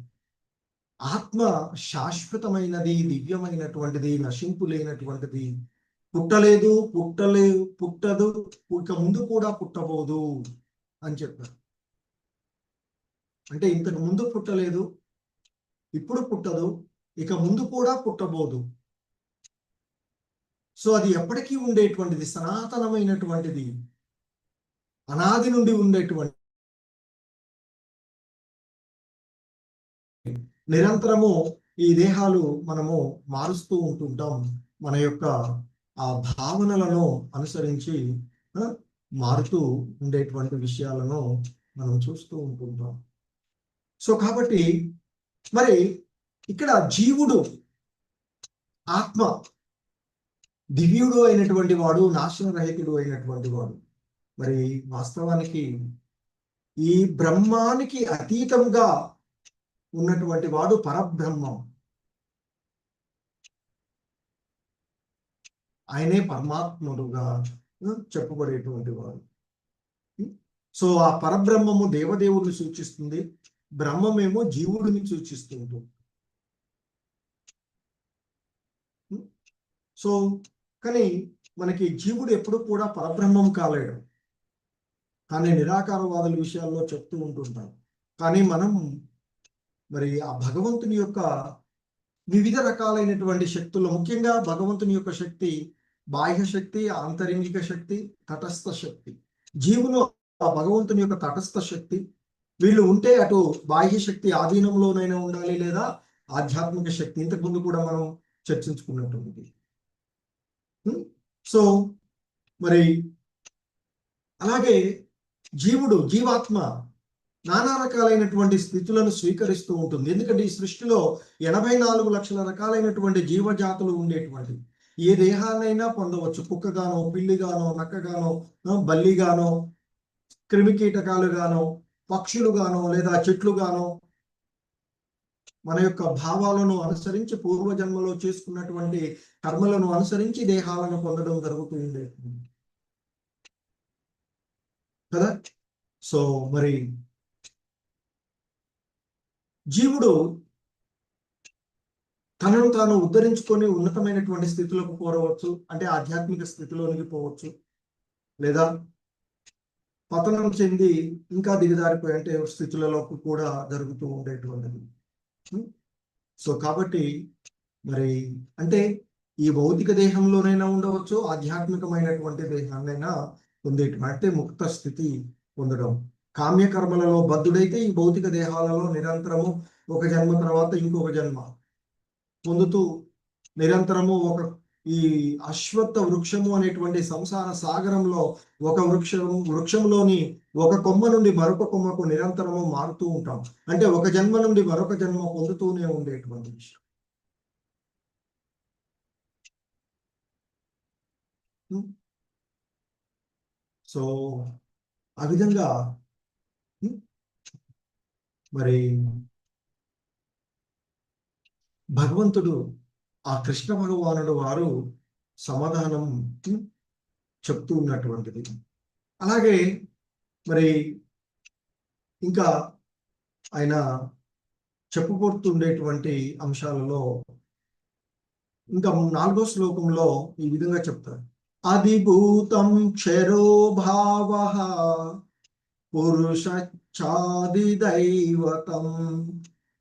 ఆత్మ శాశ్వతమైనది, దివ్యమైనటువంటిది, నశింపు లేనటువంటిది, పుట్టలేదు, పుట్టదు, ఇక ముందు కూడా పుట్టబోదు అని చెప్పారు. అంటే ఇంతకు ముందు పుట్టలేదు, ఇప్పుడు పుట్టదు, ఇక ముందు కూడా పుట్టబోదు. సో అది ఎప్పటికీ ఉండేటువంటిది, సనాతనమైనటువంటిది, అనాది నుండి ఉండేటువంటి, నిరంతరము ఈ దేహాలు మనము మారుస్తూ ఉంటుంటాం. మన యొక్క ఆ భావనలను అనుసరించి మారుతూ ఉండేటువంటి విషయాలను మనం చూస్తూ ఉంటుంటాం. సో కాబట్టి మరి ఇక్కడ జీవుడు ఆత్మ దివ్యుడు అయినటువంటి వాడు, నాశనరహితుడు అయినటువంటి వాడు. మరి వాస్తవానికి ఈ బ్రహ్మానికి అతీతంగా ఉన్నటువంటి వాడు పరబ్రహ్మం. ఆయనే పరమాత్ముడుగా చెప్పబడేటువంటి వాడు. సో ఆ పరబ్రహ్మము దేవదేవుడిని సూచిస్తుంది, బ్రహ్మమేమో జీవుడిని సూచిస్తూ ఉంటుంది. సో కానీ మనకి జీవుడు ఎప్పుడు కూడా పరబ్రహ్మం కాలేడు, కానీ నిరాకారవాదుల విషయాల్లో చెప్తూ ఉంటుంటాం. కానీ మనం మరి ఆ భగవంతుని యొక్క వివిధ రకాలైనటువంటి శక్తులు, ముఖ్యంగా భగవంతుని యొక్క శక్తి బాహ్య శక్తి, ఆంతరింగిక శక్తి, తటస్థ శక్తి. జీవులు ఆ భగవంతుని యొక్క తటస్థ శక్తి వీళ్ళు ఉంటే అటు బాహ్య శక్తి ఆధీనంలోనైనా ఉండాలి, లేదా ఆధ్యాత్మిక శక్తి. ఇంతకుముందు కూడా మనం చర్చించుకున్నటువంటి. సో మరి అలాగే జీవాత్మ నానా రకాలైనటువంటి స్థితులను స్వీకరిస్తూ ఉంటుంది. ఎందుకంటే ఈ సృష్టిలో 84 లక్షల రకాలైనటువంటి జీవజాతులు ఉండేటువంటి ఏ దేహాన్నైనా పొందవచ్చు. కుక్కగానో, పిల్లిగానో, నక్కగానో, బల్లిగానో, క్రిమికీటకాలుగానో, పక్షులుగానో, లేదా చెట్లుగానో మన యొక్క భావాలను అనుసరించి పూర్వజన్మలో చేసుకున్నటువంటి కర్మలను అనుసరించి దేహాలను పొందడం జరుగుతూ ఉండేది కదా. సో మరి జీవుడు తనను తాను ఉద్ధరించుకొని ఉన్నతమైనటువంటి స్థితిలోకి పోవచ్చు, అంటే ఆధ్యాత్మిక స్థితిలోనికి పోవచ్చు, లేదా పతనం చెంది ఇంకా దిగజారిపోయే స్థితులలోకి కూడా జరుగుతూ ఉండేటువంటిది. సో కాబట్టి మరి అంటే ఈ భౌతిక దేహంలోనైనా ఉండవచ్చు, ఆధ్యాత్మికమైనటువంటి దేహాన్నైనా పొందేటువంటి అంటే ముక్త స్థితి పొందడం. కామ్యకర్మలలో బద్ధుడైతే ఈ భౌతిక దేహాలలో నిరంతరము ఒక జన్మ తర్వాత ఇంకొక జన్మ పొందుతూ నిరంతరము ఈ అశ్వత్థ వృక్షము అనేటువంటి సంసార సాగరంలో ఒక వృక్షంలోని ఒక కొమ్మ నుండి మరొక కొమ్మకు నిరంతరము మారుతూ ఉంటాం. అంటే ఒక జన్మ నుండి మరొక జన్మ పొందుతూనే ఉండేటువంటి విషయం. సో ఆ విధంగా మరి భగవంతుడు ఆ కృష్ణ భగవానుడు వారు సమాధానం చెప్తూ ఉన్నటువంటిది. అలాగే మరి ఇంకా ఆయన చెప్పుకొడుతుండేటువంటి అంశాలలో ఇంకా 4వ శ్లోకంలో ఈ విధంగా చెప్తారు. అధిభూతం క్షరో భావః పురుషచ్ఛాదిదైవతం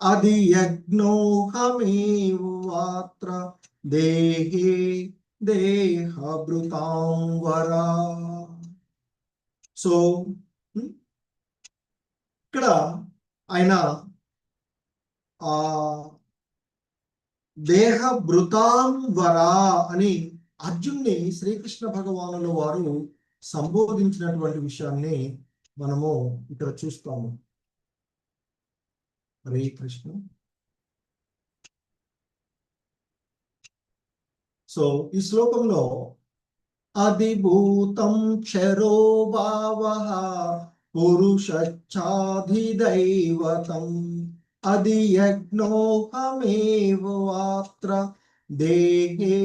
అధియజ్ఞోహమేవాత్ర దేహే దేహభృతాం వరా. సో ఇక్కడ ఆయన ఆ దేహభృతాం వరా అని అర్జున్ని శ్రీకృష్ణ భగవానుల వారు సంబోధించినటువంటి విషయాన్ని మనము ఇక్కడ చూస్తాము. హరే కృష్ణ. సో ఈ శ్లోకంలో అధిభూతం క్షరో భావః పురుషచ్ఛాదిదైవతం అధియజ్ఞోహమేవాత్ర దేహే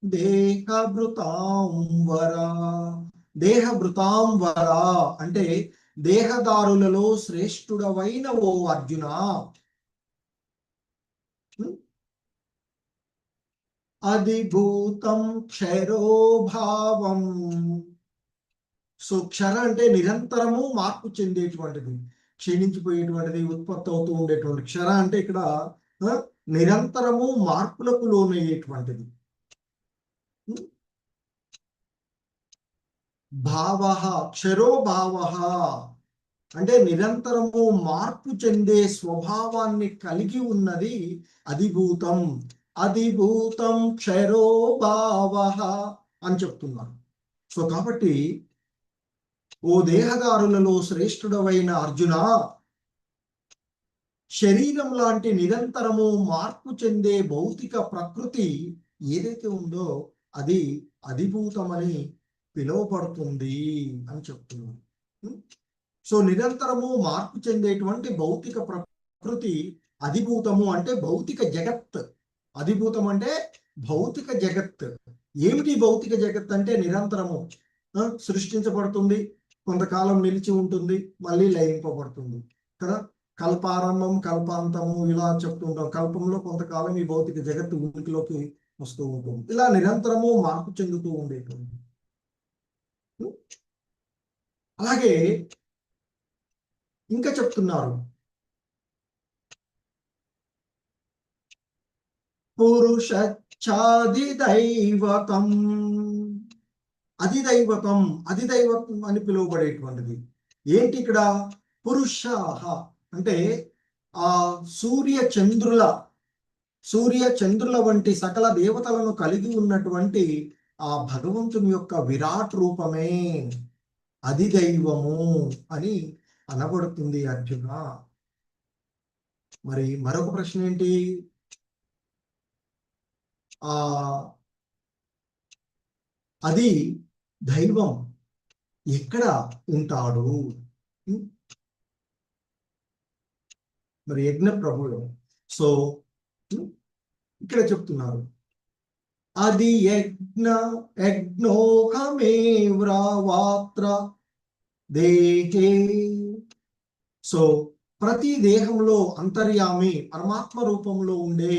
దేహభృతాం వరా. దేహభృతాం వరా అంటే దేహదారులలో శ్రేష్ఠుడవైన ఓ అర్జున, అధిభూతం క్షరోభావం. సో క్షర అంటే నిరంతరము మార్పు చెందేటువంటిది, క్షీణించిపోయేటువంటిది, ఉత్పత్తి అవుతూ ఉండేటువంటి. క్షర అంటే ఇక్కడ నిరంతరము మార్పులకు లోనయ్యేటువంటిది. భావ క్షరో భావ అంటే నిరంతరము మార్పు చెందే స్వభావాన్ని కలిగి ఉన్నది అధిభూతం. అధిభూతం క్షరో భావ అని చెప్తున్నారు. సో కాబట్టి ఓ దేహదారులలో శ్రేష్ఠుడవైన అర్జున, శరీరం లాంటి నిరంతరము మార్పు చెందే భౌతిక ప్రకృతి ఏదైతే ఉందో అది అధిభూతమని పిలువబడుతుంది అని చెప్తున్నారు. సో నిరంతరము మార్పు చెందేటువంటి భౌతిక ప్రకృతి అధిభూతము అంటే భౌతిక జగత్. అధిభూతం అంటే భౌతిక జగత్. ఏమిటి భౌతిక జగత్ అంటే నిరంతరము సృష్టించబడుతుంది, కొంతకాలం నిలిచి ఉంటుంది, మళ్ళీ లయింపబడుతుంది కదా. కల్పారంభం కల్పాంతము ఇలా చెప్తుంటాం. కల్పంలో కొంతకాలం ఈ భౌతిక జగత్తు ఉనికిలోకి వస్తూ ఉంటుంది. ఇలా నిరంతరము మార్పు చెందుతూ ఉండేటువంటి. అలాగే ఇంకా చెప్తున్నారు, పురుషచ్ఛాదిదైవతం చాధిదైవతం. అధిదైవతం, అధిదైవతం అని పిలువబడేటువంటిది ఏంటి ఇక్కడ? పురుషాహ అంటే ఆ సూర్య చంద్రుల వంటి సకల దేవతలను కలిగి ఉన్నటువంటి ఆ భగవంతుని యొక్క విరాట్ రూపమే అధిదైవము అని అనబడుతుంది అర్జున. మరి మరొక ప్రశ్న ఏంటి? ఆ అది దైవం ఎక్కడ ఉంటాడు? మరి యజ్ఞ ప్రభువు. సో ఇక్కడ చెప్తున్నారు, అది యజ్ఞోహమేవ్రావాత్ర దేహే. సో ప్రతి దేహంలో అంతర్యామి పరమాత్మ రూపంలో ఉండే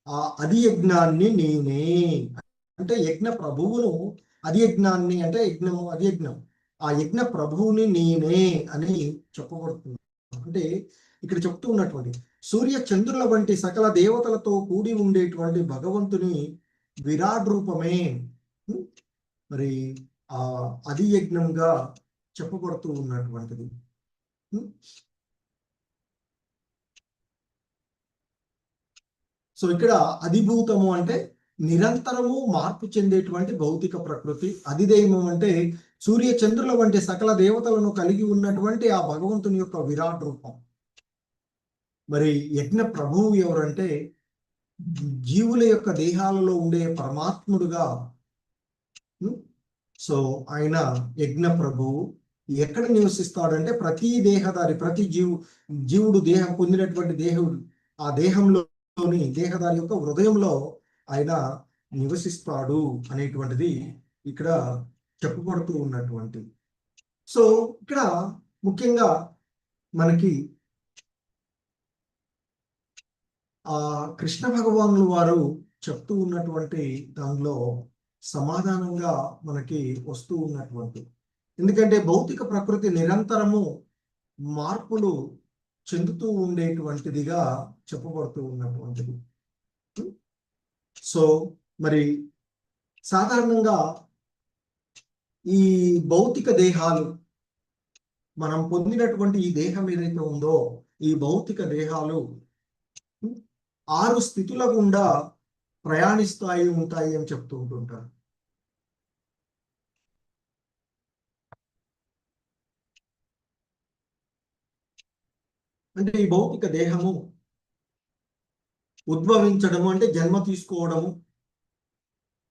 ఆ అధి యజ్ఞాన్ని నేనే. అంటే యజ్ఞ ప్రభువును, అధి యజ్ఞాన్ని అంటే యజ్ఞము అధి యజ్ఞం, ఆ యజ్ఞ ప్రభువుని నేనే అని చెప్పబడుతుంది. అంటే ఇక్కడ చెప్తూ ఉన్నటువంటి సూర్య చంద్రుల వంటి సకల దేవతలతో కూడి ఉండేటువంటి భగవంతుని విరాట్ రూపమే మరి ఆ అధి యజ్ఞంగా చెప్పబడుతూ ఉన్నటువంటిది. సో ఇక్కడ అధిభూతము అంటే నిరంతరము మార్పు చెందేటువంటి భౌతిక ప్రకృతి. అధిదైవం అంటే సూర్య చంద్రుల వంటి సకల దేవతలను కలిగి ఉన్నటువంటి ఆ భగవంతుని యొక్క విరాట్ రూపం. మరి యజ్ఞ ప్రభువు ఎవరంటే జీవుల యొక్క దేహాలలో ఉండే పరమాత్ముడుగా. సో ఆయన యజ్ఞ ప్రభువు ఎక్కడ నివసిస్తాడంటే ప్రతి దేహదారి, ప్రతి జీవుడు దేహం పొందినటువంటి దేవుడు ఆ దేహంలోని దేహదారి యొక్క హృదయంలో ఆయన నివసిస్తాడు అనేటువంటిది ఇక్కడ చెప్పబడుతూ ఉన్నటువంటి. సో ఇక్కడ ముఖ్యంగా మనకి ఆ కృష్ణ భగవానులు వారు చెప్తూ ఉన్నటువంటి దానిలో సమాధానంగా మనకి వస్తూ ఉన్నటువంటి, ఎందుకంటే భౌతిక ప్రకృతి నిరంతరము మార్పులు చెందుతూ ఉండేటువంటిదిగా చెప్పబడుతూ ఉన్నటువంటిది. సో మరి సాధారణంగా ఈ భౌతిక దేహాలు, మనం పొందినటువంటి ఈ దేహం ఏదైతే ఉందో ఈ భౌతిక దేహాలు 6 స్థితుల గుండా ప్రయాణిస్తాయి ఉంటాయి అని చెప్తూ ఉంటుంటారు. అంటే ఈ భౌతిక దేహము ఉద్భవించడము అంటే జన్మ తీసుకోవడము,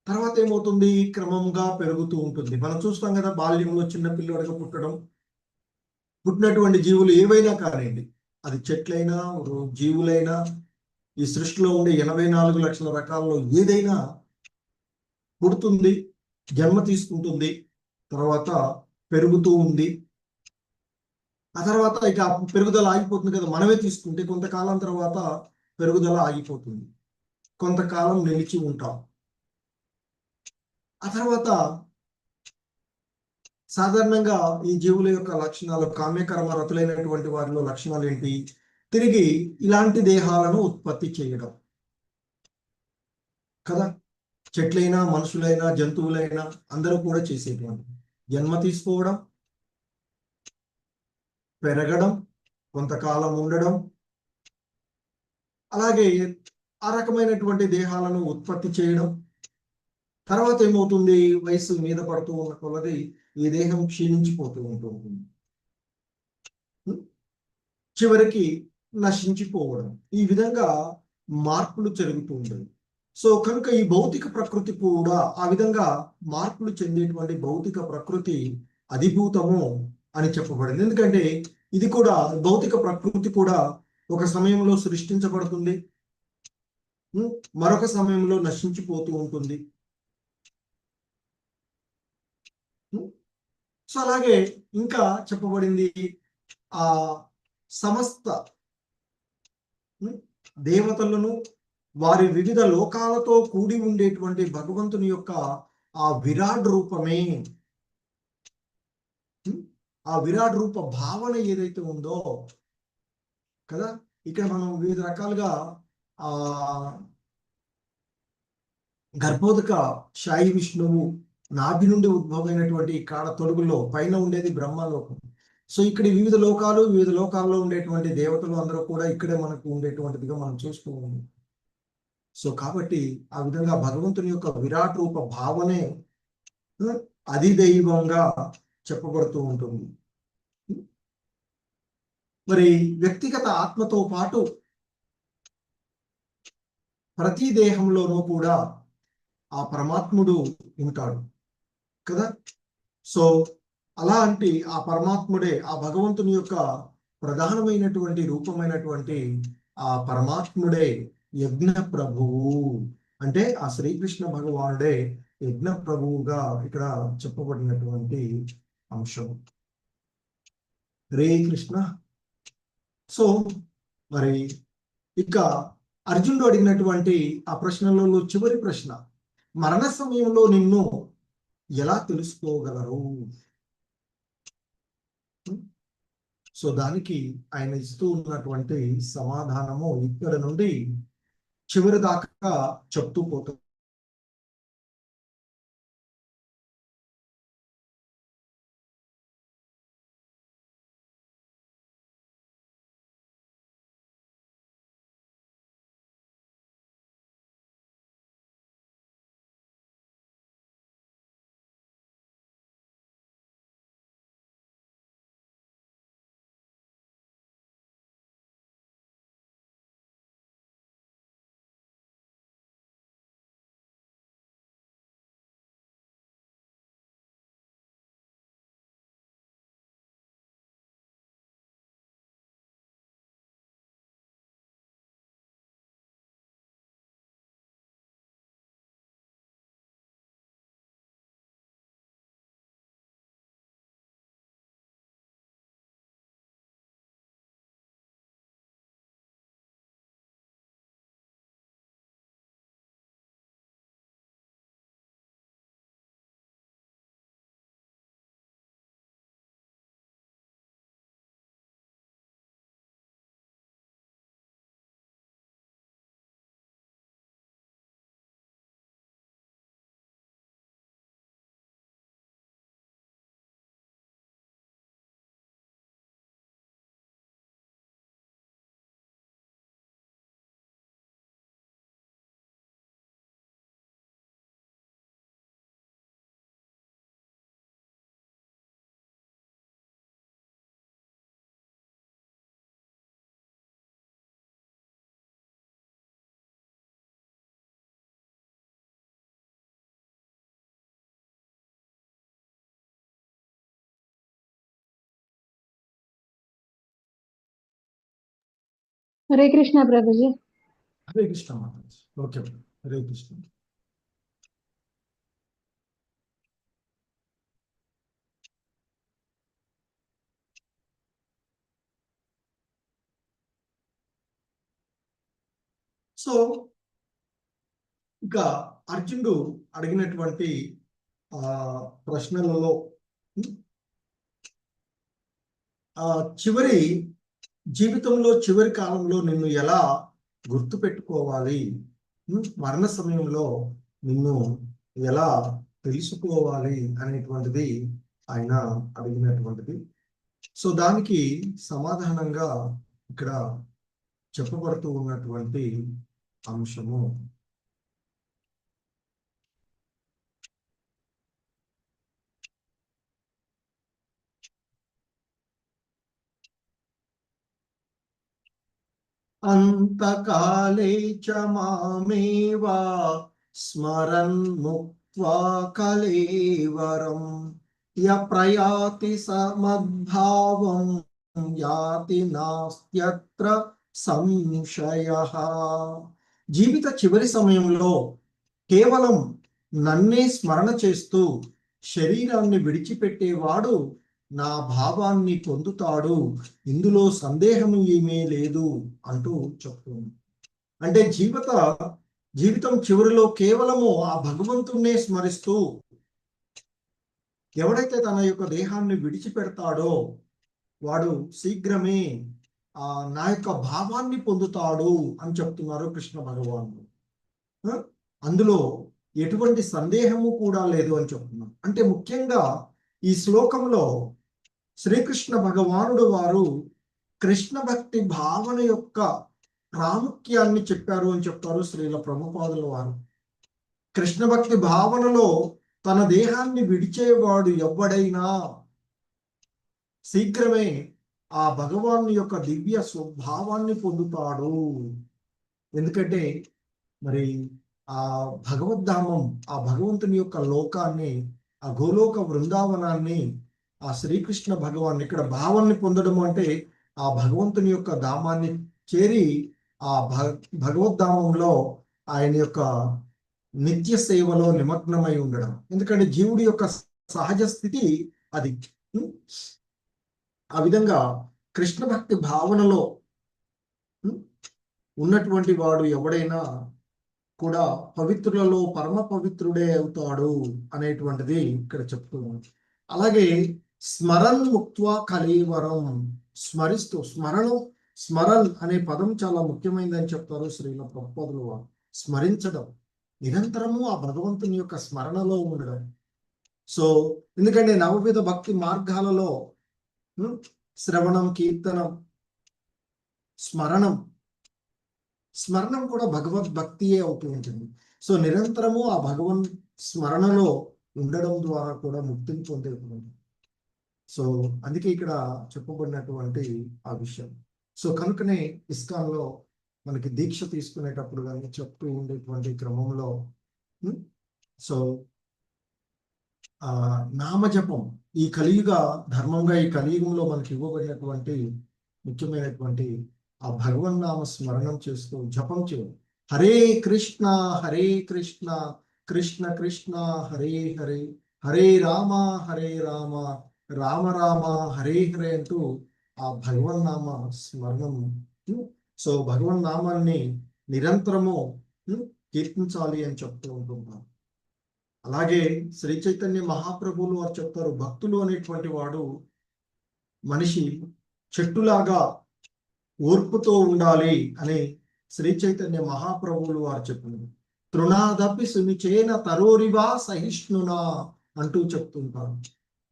తర్వాత ఏమవుతుంది క్రమంగా పెరుగుతూ ఉంటుంది. మనం చూస్తాం కదా, బాల్యంలో చిన్న పిల్లవాడిగా పుట్టినటువంటి జీవులు ఏవైనా కానివ్వండి, అది చెట్లైనా జీవులైనా ఈ సృష్టిలో ఉండే 84 లక్షల రకాల్లో ఏదైనా పుడుతుంది, జన్మ తీసుకుంటుంది, తర్వాత పెరుగుతూ ఉంది. ఆ తర్వాత ఇక పెరుగుదల ఆగిపోతుంది కదా. మనమే తీసుకుంటే కొంతకాలం తర్వాత పెరుగుదల ఆగిపోతుంది, కొంతకాలం నిలిచి ఉంటాం. ఆ తర్వాత సాధారణంగా ఈ జీవుల యొక్క లక్షణాలు, కామ్యకర్మ రతులైనటువంటి వారిలో లక్షణాలు ఏంటి? తిరిగి ఇలాంటి దేహాలను ఉత్పత్తి చేయడం కదా. చెట్లైనా మనుషులైనా జంతువులైనా అందరూ కూడా చేసేటువంటి జన్మ తీసుకోవడం, పెరగడం, కొంతకాలం ఉండడం, అలాగే ఆ రకమైనటువంటి దేహాలను ఉత్పత్తి చేయడం. తర్వాత ఏమవుతుంది, వయసు మీద పడుతూ ఉన్న కొలది ఈ దేహం క్షీణించిపోతూ ఉంటుంది, చివరికి నశించిపోవడం. ఈ విధంగా మార్పులు జరుగుతూ ఉంటుంది. సో కనుక ఈ భౌతిక ప్రకృతి కూడా ఆ విధంగా మార్పులు చెందేటువంటి భౌతిక ప్రకృతి అధిభూతము అని చెప్పబడింది. ఎందుకంటే ఇది కూడా, భౌతిక ప్రకృతి కూడా ఒక సమయంలో సృష్టించబడుతుంది, మరొక సమయంలో నశించిపోతూ ఉంటుంది. సో అలాగే ఇంకా చెప్పబడింది, ఆ సమస్త దేవతలను వారి వివిధ లోకాలతో కూడి ఉండేటువంటి భగవంతుని యొక్క ఆ విరాట్ రూపమే, ఆ విరాట్ రూప భావన ఏదైతే ఉందో కదా. ఇక్కడ మనం వివిధ రకాలుగా గర్భోదక సాయి విష్ణువు నాభి నుండి ఉద్భవమైనటువంటి కాడ తొడుగులో పైన ఉండేది బ్రహ్మలోకం. సో ఇక్కడ వివిధ లోకాల్లో ఉండేటువంటి దేవతలు అందరూ కూడా ఇక్కడే మనకు ఉండేటువంటిదిగా మనం చూస్తూ ఉన్నాం. సో కాబట్టి ఆ విధంగా భగవంతుని యొక్క విరాట్ రూప భావనే అధిదైవంగా చెప్పబడుతూ ఉంటుంది. మరి వ్యక్తిగత ఆత్మతో పాటు ప్రతి దేహంలోనూ కూడా ఆ పరమాత్ముడు ఉంటాడు కదా. సో అలాంటి ఆ పరమాత్ముడే, ఆ భగవంతుని యొక్క ప్రధానమైనటువంటి రూపమైనటువంటి ఆ పరమాత్ముడే యజ్ఞ ప్రభువు. అంటే ఆ శ్రీకృష్ణ భగవానుడే యజ్ఞ ప్రభువుగా ఇక్కడ చెప్పబడినటువంటి అంశం. హరే కృష్ణ. సో మరి ఇక అర్జునుడు అడిగినటువంటి ఆ ప్రశ్నలలో చివరి ప్రశ్న, మరణ సమయంలో నిన్ను ఎలా తెలుసుకోగలరు? సో దానికి ఆయన ఇస్తూ ఉన్నటువంటి సమాధానము ఇక్కడ నుండి చివరి దాకా చెప్తూ పోతాం. హరే కృష్ణ ప్రభుజీ. హరే కృష్ణ మాతాజీ. ఓకే, హరే కృష్ణ. సో ఇక అర్జునుడు అడిగినటువంటి ప్రశ్నలలో చివరి జీవితంలో చివరి కాలంలో నిన్ను ఎలా గుర్తు పెట్టుకోవాలి, మరణ సమయంలో నిన్ను ఎలా తెలుసుకోవాలి అనేటువంటిది ఆయన అడిగినటువంటిది. సో దానికి సమాధానంగా ఇక్కడ చెప్పబడుతూ ఉన్నటువంటి అంశము అంతకాలే చ మామేవా స్మరన్ ముక్త్వా కలేవరం య ప్రయాతి సమద్భావం యాతి నాస్త్యత్ర సంశయః. జీవిత చివరి సమయంలో కేవలం నన్నే స్మరణ చేస్తూ శరీరాన్ని విడిచిపెట్టేవాడు నా భావాన్ని పొందుతాడు, ఇందులో సందేహం ఏమీ లేదు అంటూ చెప్తుంది. అంటే జీవితం చివరిలో కేవలము ఆ భగవంతుణ్ణే స్మరిస్తూ ఎవడైతే తన యొక్క దేహాన్ని విడిచిపెడతాడో వాడు శీఘ్రమే నా యొక్క భావాన్ని పొందుతాడు అని చెప్తున్నారు కృష్ణ భగవానుడు. అందులో ఎటువంటి సందేహము కూడా లేదు అని చెప్తున్నాం. అంటే ముఖ్యంగా ఈ శ్లోకంలో శ్రీకృష్ణ భగవానుడు వారు కృష్ణ భక్తి భావన యొక్క ప్రాముఖ్యాన్ని చెప్పారు అని చెప్తారు శ్రీల ప్రభుపాదుల వారు. కృష్ణ భక్తి భావనలో తన దేహాన్ని విడిచేవాడు ఎవడైనా శీఘ్రమే ఆ భగవాన్ యొక్క దివ్య స్వభావాన్ని పొందుతాడు. ఎందుకంటే మరి ఆ భగవద్ధామం, ఆ భగవంతుని యొక్క లోకాన్ని, ఆ గోలోక బృందావనాన్ని ఆ శ్రీకృష్ణ భగవాన్ ఇక్కడ భావాన్ని పొందడం అంటే ఆ భగవంతుని యొక్క ధామాన్ని చేరి ఆ భగవద్ధామంలో ఆయన యొక్క నిత్య సేవలో నిమగ్నమై ఉండడం. ఎందుకంటే జీవుడి యొక్క సహజ స్థితి అది. ఆ విధంగా కృష్ణ భక్తి భావనలో ఉన్నటువంటి వాడు ఎవడైనా కూడా పవిత్రులలో పరమ పవిత్రుడే అవుతాడు అనేటువంటిది ఇక్కడ చెప్తున్నాం. అలాగే స్మరణ్ ముక్త్వా కలేవరం, స్మరిస్తూ, స్మరణ్ అనే పదం చాలా ముఖ్యమైనదని చెప్తారు శ్రీల ప్రభుపాదుల వారు. స్మరించడం, నిరంతరము ఆ భగవంతుని యొక్క స్మరణలో ఉండడం. సో ఎందుకంటే నవవిధ భక్తి మార్గాలలో శ్రవణం, కీర్తనం, స్మరణం కూడా భగవద్భక్తియే అవుతూ ఉంటుంది. సో నిరంతరము ఆ భగవన్ స్మరణలో ఉండడం ద్వారా కూడా ముక్తిని పొందేటువంటి. సో అందుకే ఇక్కడ చెప్పబడినటువంటి ఆ విషయం. సో కనుకనే ఇస్కాన్లో మనకి దీక్ష తీసుకునేటప్పుడు కానీ చెప్తూ ఉండేటువంటి క్రమంలో సో నామజపం ఈ కలియుగ ధర్మంగా ఈ కలియుగంలో మనకి ఇవ్వబడినటువంటి ముఖ్యమైనటువంటి ఆ భగవన్ నామ స్మరణం చేస్తూ జపం చేయండి. హరే కృష్ణ కృష్ణ కృష్ణ హరే హరే, హరే రామ రామ రామ హరే హరే అంటూ ఆ భగవన్ నామ స్మరణం. సో భగవన్ నామాన్ని నిరంతరము కీర్తించాలి అని చెప్తూ ఉంటున్నాం. అలాగే శ్రీ చైతన్య మహాప్రభువులు వారు చెప్తారు, భక్తులు అనేటువంటి వాడు మనిషి చెట్టులాగా ఓర్పుతో ఉండాలి అని శ్రీ చైతన్య మహాప్రభువులు వారు చెప్పినారు. తృణాదపి సునిచేన తరోరివా సహిష్ణునా అంటూ చెప్తుంటారు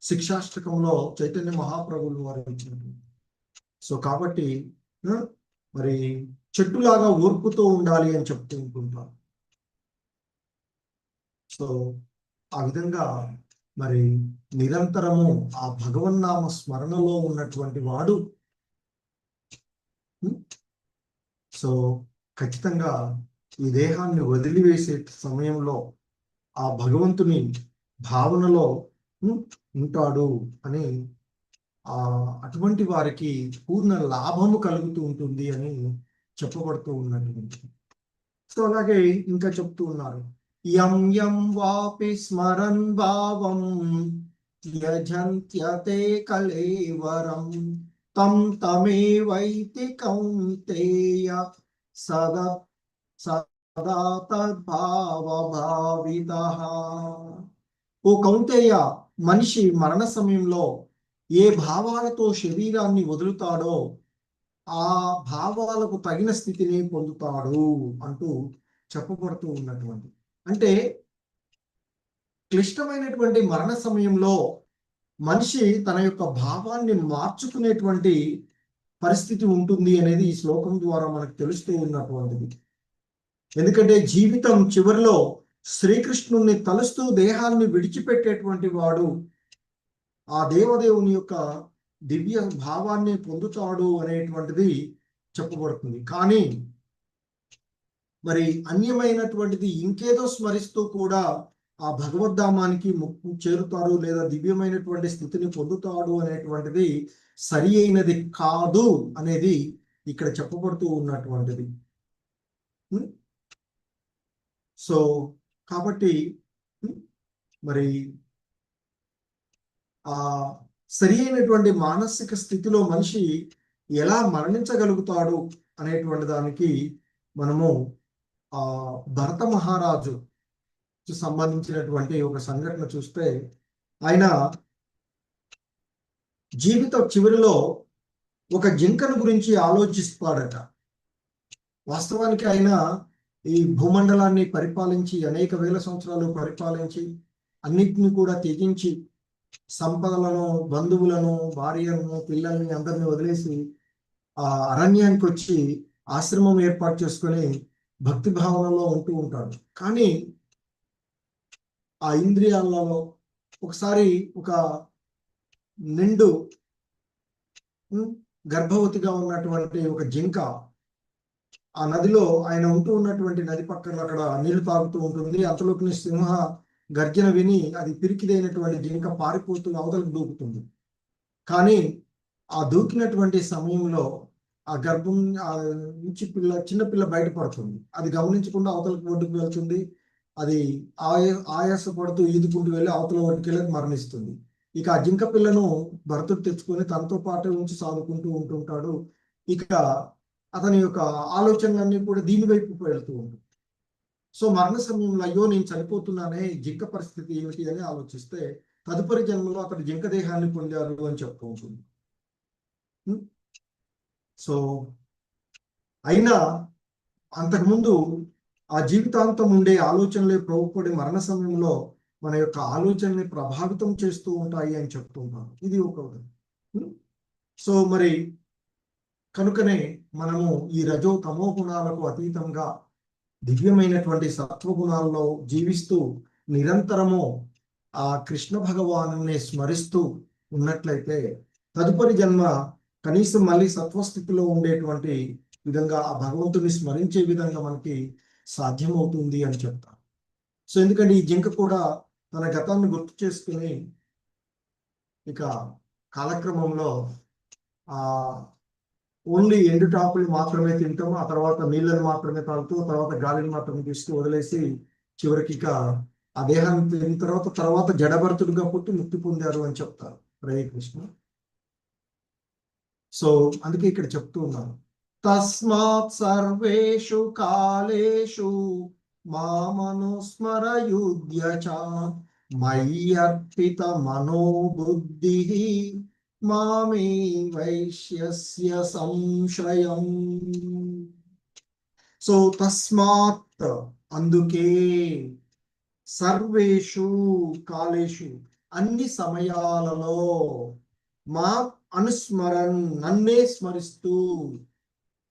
శిక్షాష్టకంలో చైతన్య మహాప్రభువులు వారు ఇచ్చినట్టు. సో కాబట్టి మరి చెట్టులాగా ఓర్పుతో ఉండాలి అని చెప్తూ ఉంటుంటారు. సో ఆ విధంగా మరి నిరంతరము ఆ భగవన్నామ స్మరణలో ఉన్నటువంటి వాడు సో ఖచ్చితంగా ఈ దేహాన్ని వదిలివేసే సమయంలో ఆ భగవంతుని భావనలో ఉంటాడు అని అటువంటి వారికి పూర్ణ లాభము కలుగుతూ ఉంటుంది అని చెప్పబడుతూ ఉన్నటువంటి. సో అలాగే ఇంకా చెప్తూ ఉన్నారు, యం యం వాపి స్మరన్ భావం త్యజంత్యతే కలేవరం తం తమేవైతి కౌంతేయ సదా తద్భావభావితః. ఓ కౌంతేయ, మనిషి మరణ సమయంలో ఏ భావాలతో శరీరాన్ని వదులుతాడో ఆ భావాలకు తగిన స్థితిని పొందుతాడు అంటూ చెప్పబడుతూ ఉన్నటువంటి. అంటే క్లిష్టమైనటువంటి మరణ సమయంలో మనిషి తన యొక్క భావాన్ని మార్చుకునేటువంటి పరిస్థితి ఉంటుంది అనేది ఈ శ్లోకం ద్వారా మనకు తెలుస్తూ ఉన్నటువంటిది. ఎందుకంటే జీవితం చివరిలో శ్రీకృష్ణుణ్ణి తలుస్తూ దేహాన్ని విడిచిపెట్టేటువంటి వాడు ఆ దేవదేవుని యొక్క దివ్య భావాన్ని పొందుతాడు అనేటువంటిది చెప్పబడుతుంది. కానీ మరి అన్యమైనటువంటిది ఇంకేదో స్మరిస్తూ కూడా ఆ భగవద్ధామానికి చేరుతాడు లేదా దివ్యమైనటువంటి స్థితిని పొందుతాడు అనేటువంటిది సరి అయినది కాదు అనేది ఇక్కడ చెప్పబడుతూ ఉన్నటువంటిది. సో కాబట్టి మరి ఆ సరి అయినటువంటి మానసిక స్థితిలో మనిషి ఎలా మరణించగలుగుతాడు అనేటువంటి దానికి మనము భరత మహారాజు సంబంధించినటువంటి ఒక సంఘటన చూస్తే, ఆయన జీవిత చివరిలో ఒక జింకను గురించి ఆలోచిస్తాడట. వాస్తవానికి ఆయన ఈ భూమండలాన్ని పరిపాలించి అనేక వేల సంవత్సరాలు పరిపాలించి అన్నిటిని కూడా త్యజించి సంపదలను, బంధువులను, భార్యలను, పిల్లల్ని అందరిని వదిలేసి ఆ అరణ్యానికి వచ్చి ఆశ్రమం ఏర్పాటు చేసుకొని భక్తి భావనలో ఉంటూ ఉంటాడు. కానీ ఆ ఇంద్రియాలలో ఒకసారి ఒక నిండు గర్భవతిగా ఉన్నటువంటి ఒక జింక ఆ నదిలో, ఆయన ఉంటూ ఉన్నటువంటి నది పక్కన అక్కడ నీళ్లు తాగుతూ ఉంటుంది. అంతలోకి సింహ గర్జన విని అది పిరికిదైనటువంటి జింక పారిపోతూ అవతలకు దూకుతుంది. కానీ ఆ దూకినటువంటి సమయంలో ఆ గర్భం నుంచి చిన్నపిల్ల బయటపడుతుంది. అది గమనించకుండా అవతలకు ఒడ్డుకు వెళ్తుంది. అది ఆయాసపడుతూ ఈదుకుంటూ వెళ్ళి అవతల ఒడ్డుకి వెళ్ళి మరణిస్తుంది. ఇక ఆ జింక పిల్లను భరతుడు తెచ్చుకొని తనతో పాటు ఉంచి సాదుకుంటూ ఉంటుంటాడు. ఇక అతని యొక్క ఆలోచనలన్నీ కూడా దీని వైపు వెళ్తూ ఉంటుంది. సో మరణ సమయంలో అయ్యో నేను చనిపోతున్నానే, జింక పరిస్థితి ఏమిటి అని ఆలోచిస్తే తదుపరి జన్మలో అతడు జింక దేహాన్ని పొందారు అని చెప్తూ ఉంటుంది. సో అయినా అంతకుముందు ఆ జీవితాంతం ఉండే ఆలోచనలే ప్రభుత్వ మరణ సమయంలో మన యొక్క ఆలోచనని ప్రభావితం చేస్తూ ఉంటాయి అని చెప్తూ ఉంటాను. ఇది ఒక సో మరి కనుకనే మనము ఈ రజో తమో గుణాలకు అతీతంగా దివ్యమైనటువంటి సత్వగుణాల్లో జీవిస్తూ నిరంతరము ఆ కృష్ణ భగవాను స్మరిస్తూ ఉన్నట్లయితే తదుపరి జన్మ కనీసం మళ్ళీ సత్వస్థితిలో ఉండేటువంటి విధంగా ఆ భగవంతుని స్మరించే విధంగా మనకి సాధ్యమవుతుంది అని చెప్తాను. సో ఎందుకంటే ఈ జింక కూడా తన గతాన్ని గుర్తు చేసుకుని ఇక కాలక్రమంలో ఆ ఓన్లీ ఎండు టాపులు మాత్రమే తింటాం, ఆ తర్వాత నీళ్ళని మాత్రమే తాగుతూ, తర్వాత గాలిని మాత్రమే తీసుకు వదిలేసి చివరికి ఇక ఆ దేహాన్ని తిరిగిన తర్వాత జడభరతుడిగా పుట్టి ముక్తి పొందారు అని చెప్తారు. హరే కృష్ణ. సో అందుకే ఇక్కడ చెప్తూ ఉన్నాను, తస్మాత్ సర్వేషు కాలేషు మామనుస్మరయుధ్య చ మయ్యర్పిత మనోబుద్ధి మామే వైశ్యస్య సంశయం. సో తస్మాత్ అందుకే, సర్వేషు కాలేషు అన్ని సమయాలలో, మా అనుస్మరన్ నన్నే స్మరిస్తూ,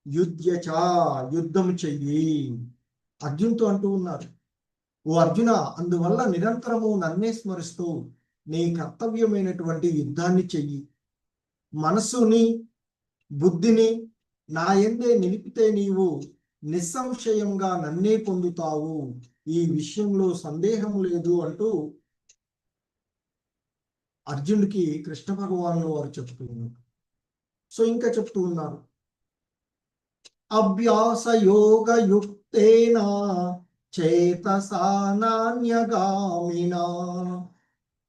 యుధ్యచ యుద్ధం చెయ్యి. అర్జున్తో అంటూ ఉన్నారు, ఓ అర్జున అందువల్ల నిరంతరము నన్నే స్మరిస్తూ నీ కర్తవ్యమైనటువంటి యుద్ధాన్ని చెయ్యి. మనసుని బుద్ధిని నా యందే నిలిపితే నీవు నిస్సంశయంగా నన్నే పొందుతావు, ఈ విషయంలో సందేహం లేదు అంటూ అర్జునుడికి కృష్ణ భగవానులు వారు చెప్తూ ఉన్నారు. సో ఇంకా చెప్తూ ఉన్నారు, అభ్యాస యోగ యుక్తేన చేతసా నాన్యగామినా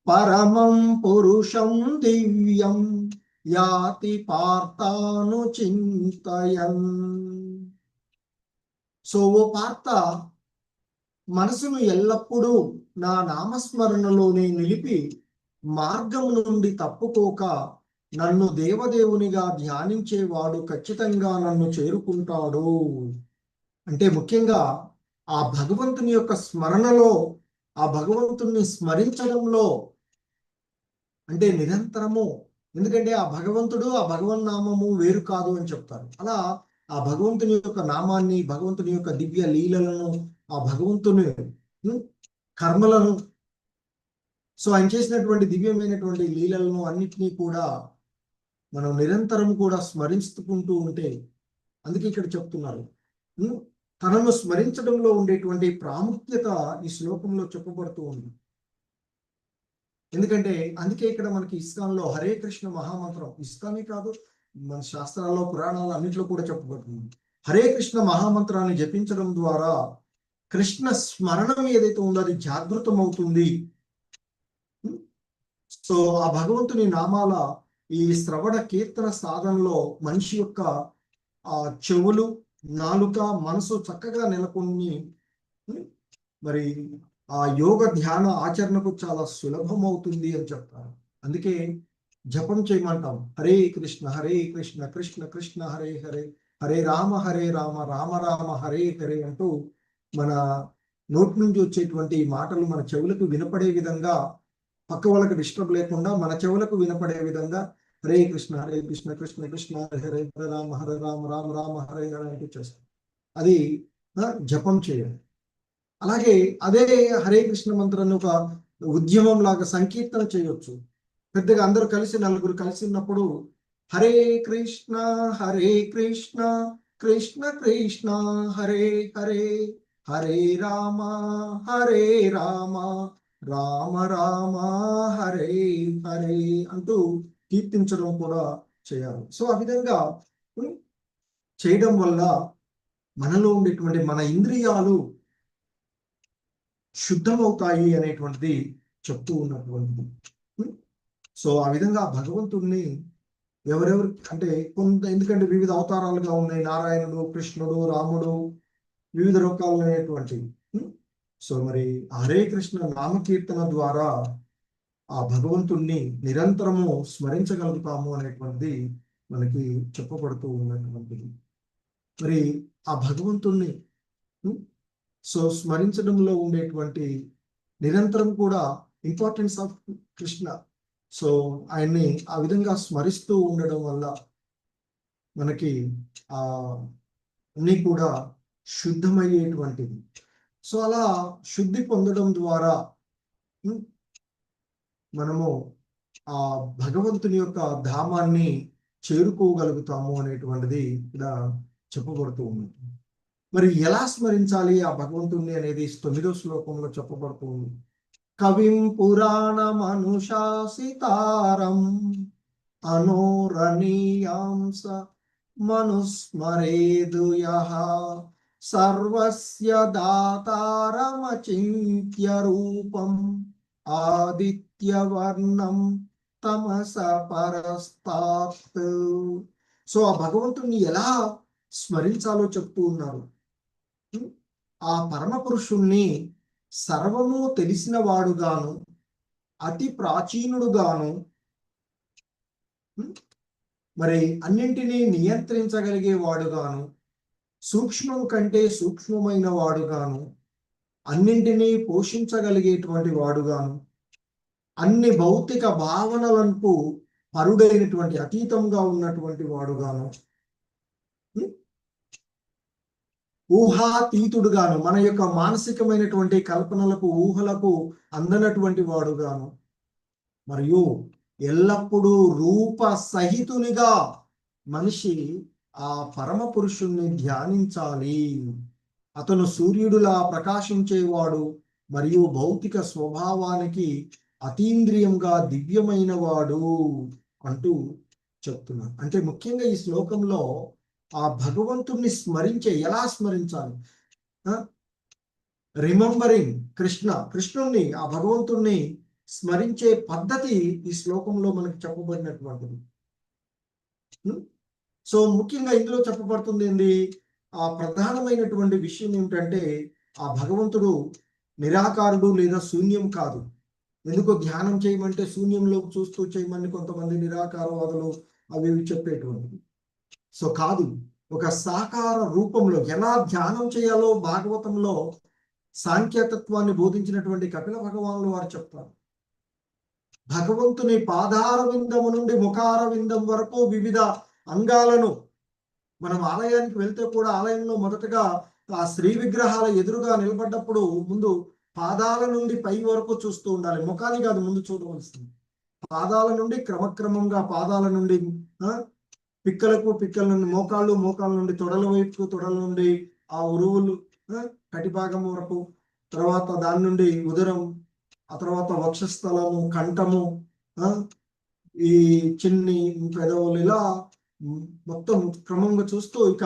పరమం పురుషం దివ్యం యాతి పార్థాను చింతయన్. సో ఓ పార్థ, మనసును ఎల్లప్పుడూ నా నామస్మరణలోనే నిలిపి మార్గం నుండి తప్పుకోక నన్ను దేవదేవునిగా ధ్యానించేవాడు ఖచ్చితంగా నన్ను చేరుకుంటాడు. అంటే ముఖ్యంగా ఆ భగవంతుని యొక్క స్మరణలో, ఆ భగవంతుని స్మరించడంలో అంటే నిరంతరము, ఎందుకంటే ఆ భగవంతుడు ఆ భగవన్ నామము వేరు కాదు అని చెప్తారు. అలా ఆ భగవంతుని యొక్క నామాన్ని, భగవంతుని యొక్క దివ్య లీలలను, ఆ భగవంతుని కర్మలను, సో ఆయన చేసినటువంటి దివ్యమైనటువంటి లీలలను అన్నిటినీ కూడా మనం నిరంతరం కూడా స్మరించుకుంటూ ఉంటే, అందుకే ఇక్కడ చెప్తున్నారు తనను స్మరించడంలో ఉండేటువంటి ప్రాముఖ్యత ఈ శ్లోకంలో చెప్పబడుతూ ఉంది. ఎందుకంటే అందుకే ఇక్కడ మనకి ఇస్కాన్లో హరే కృష్ణ మహామంత్రం, ఇస్కానే కాదు మన శాస్త్రాల్లో పురాణాల్లో అన్నింటిలో కూడా చెప్పబడుతుంది. హరే కృష్ణ మహామంత్రాన్ని జపించడం ద్వారా కృష్ణ స్మరణం ఏదైతే ఉందో అది జాగృతం అవుతుంది. సో ఆ భగవంతుని నామాల ఈ శ్రవణ కీర్తన సాధనలో మనిషి యొక్క ఆ చెవులు, నాలుక, మనసు చక్కగా నెలకొని మరి ఆ యోగ ధ్యాన ఆచరణకు చాలా సులభం అవుతుంది అని చెప్తారు. అందుకే జపం చేయమంటాం, హరే కృష్ణ కృష్ణ కృష్ణ హరే హరే, హరే రామ రామ రామ హరే హరే అంటూ మన నోటి నుంచి వచ్చేటువంటి మాటలు మన చెవులకు వినపడే విధంగా, పక్క వాళ్ళకి డిస్టర్బ్ లేకుండా మన చెవులకు వినపడే విధంగా హరే కృష్ణ కృష్ణ కృష్ణ హరే హరే హరే రామ రామ హరే హరే అంటూ చేస్తాం. అది జపం చేయాలి. అలాగే అదే హరే కృష్ణ మంత్రాన్ని ఒక ఉద్యమం లాగా సంకీర్తన చేయొచ్చు. పెద్దగా అందరూ కలిసి నలుగురు కలిసి ఉన్నప్పుడు హరే కృష్ణ కృష్ణ కృష్ణ హరే హరే హరే రామ రామ రామ హరే హరే అంటూ కీర్తించడం కూడా చేయాలి. సో ఆ విధంగా చేయడం వల్ల మనలో ఉండేటువంటి మన ఇంద్రియాలు శుద్ధమవుతాయి అనేటువంటిది చెప్తూ ఉన్నటువంటిది. సో ఆ విధంగా భగవంతుణ్ణి ఎవరెవరు అంటే ఎందుకంటే వివిధ అవతారాలుగా ఉన్నాయి, నారాయణుడు, కృష్ణుడు, రాముడు, వివిధ రకాలైనటువంటి. సో మరి హరే కృష్ణ నామకీర్తన ద్వారా ఆ భగవంతుణ్ణి నిరంతరము స్మరించగలుగుతాము అనేటువంటిది మనకి చెప్పబడుతూ ఉన్నటువంటిది. మరి ఆ భగవంతుణ్ణి సో స్మరించడంలో ఉండేటువంటి నిరంతరం కూడా ఇంపార్టెన్స్ ఆఫ్ కృష్ణ. సో ఆయన్ని ఆ విధంగా స్మరిస్తూ ఉండడం వల్ల మనకి అన్నీ కూడా శుద్ధమయ్యేటువంటిది. సో అలా శుద్ధి పొందడం ద్వారా మనము ఆ భగవంతుని యొక్క ధామాన్ని చేరుకోగలుగుతాము అనేటువంటిది ఇక్కడ చెప్పబడుతూ ఉంది. మరి ఎలా స్మరించాలి ఆ భగవంతుణ్ణి అనేది 9వ శ్లోకంలో చెప్పబడుతూ ఉంది. కవిం పురాణమనుశాసితారం అనోరణీయాంస మనుస్మరేదు యః సర్వస్య దాతారమచింత్య రూపం ఆదిత్యవర్ణం తమస పరస్తాత్. సో ఆ భగవంతుణ్ణి ఎలా స్మరించాలో చెప్తూ ఉన్నారు. ఆ పరమ పురుషుణ్ణి సర్వము తెలిసిన వాడుగాను, అతి ప్రాచీనుడుగాను, మరి అన్నింటినీ నియంత్రించగలిగే వాడుగాను, సూక్ష్మం కంటే సూక్ష్మమైన వాడుగాను, అన్నింటినీ పోషించగలిగేటువంటి వాడుగాను, అన్ని భౌతిక భావనలకు పరుడైనటువంటి అతీతంగా ఉన్నటువంటి వాడుగాను, ఊహాతీతుడుగాను, మన యొక్క మానసికమైనటువంటి కల్పనలకు ఊహలకు అందనటువంటి వాడుగాను, మరియు ఎల్లప్పుడూ రూప సహితునిగా మనిషి ఆ పరమ పురుషుణ్ణి ధ్యానించాలి. అతను సూర్యుడులా ప్రకాశించేవాడు మరియు భౌతిక స్వభావానికి అతీంద్రియంగా దివ్యమైన వాడు అంటూ చెప్తున్నారు. అంటే ముఖ్యంగా ఈ శ్లోకంలో ఆ భగవంతుణ్ణి ఎలా స్మరించాలి, రిమెంబరింగ్ కృష్ణుణ్ణి, ఆ భగవంతుణ్ణి స్మరించే పద్ధతి ఈ శ్లోకంలో మనకి చెప్పబడినటువంటిది. సో ముఖ్యంగా ఇందులో చెప్పబడుతుంది ఏంది, ఆ ప్రధానమైనటువంటి విషయం ఏమిటంటే ఆ భగవంతుడు నిరాకారుడు లేదా శూన్యం కాదు. ఎందుకో ధ్యానం చేయమంటే శూన్యంలో చూస్తూ చేయమని కొంతమంది నిరాకారవాదులు అవి చెప్పేటువంటిది. సో కాదు, ఒక సాకార రూపంలో ఎలా ధ్యానం చేయాలో భాగవతంలో సాంఖ్యతత్వాన్ని బోధించినటువంటి కపిల భగవానులు వారు చెప్తారు. భగవంతుని పాదార విందము నుండి ముఖార విందం వరకు వివిధ అంగాలను, మనం ఆలయానికి వెళ్తే కూడా ఆలయంలో మొదటగా ఆ శ్రీ విగ్రహాల ఎదురుగా నిలబడ్డప్పుడు ముందు పాదాల నుండి పై వరకు చూస్తూ ఉండాలి, ముఖాన్ని కాదు ముందు చూడవలసింది. పాదాల నుండి క్రమక్రమంగా, పాదాల నుండి పిక్కల నుండి మోకాళ్ళ నుండి తొడల వైపు, తొడల నుండి ఆ ఉరువులు కటిభాగం వరకు, తర్వాత దాని నుండి ఉదరం, ఆ తర్వాత వక్షస్థలము, కంఠము, ఈ చిన్ని పెదవులు, ఇలా మొత్తం క్రమంగా చూస్తూ ఇక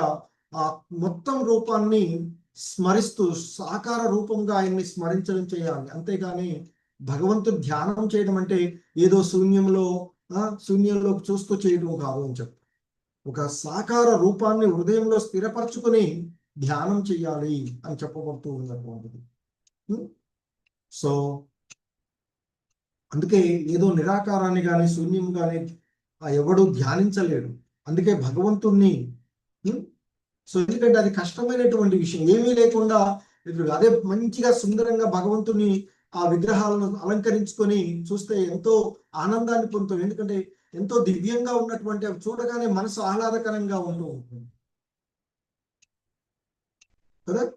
ఆ మొత్తం రూపాన్ని స్మరిస్తూ సాకార రూపంగా ఆయన్ని స్మరించడం చేయాలి. అంతేగాని భగవంతుడు ధ్యానం చేయడం అంటే ఏదో శూన్యంలో చూస్తూ చేయడం కాదు అని చెప్పి, ఒక సాకార రూపాన్ని హృదయంలో స్థిరపరచుకుని ధ్యానం చెయ్యాలి అని చెప్పబడుతూ ఉన్నటువంటిది. సో అందుకే ఏదో నిరాకారాన్ని కానీ శూన్యం కానీ ఎవడు ధ్యానించలేడు. అందుకే భగవంతుణ్ణి, సో ఎందుకంటే అది కష్టమైనటువంటి విషయం. ఏమీ లేకుండా ఎదురుగా అదే మంచిగా సుందరంగా భగవంతుని ఆ విగ్రహాలను అలంకరించుకొని చూస్తే ఎంతో ఆనందాన్ని పొందుతాం. ఎందుకంటే ఎంతో దివ్యంగా ఉన్నటువంటి అవి చూడగానే మనసు ఆహ్లాదకరంగా ఉంటూ ఉంటుంది కదా.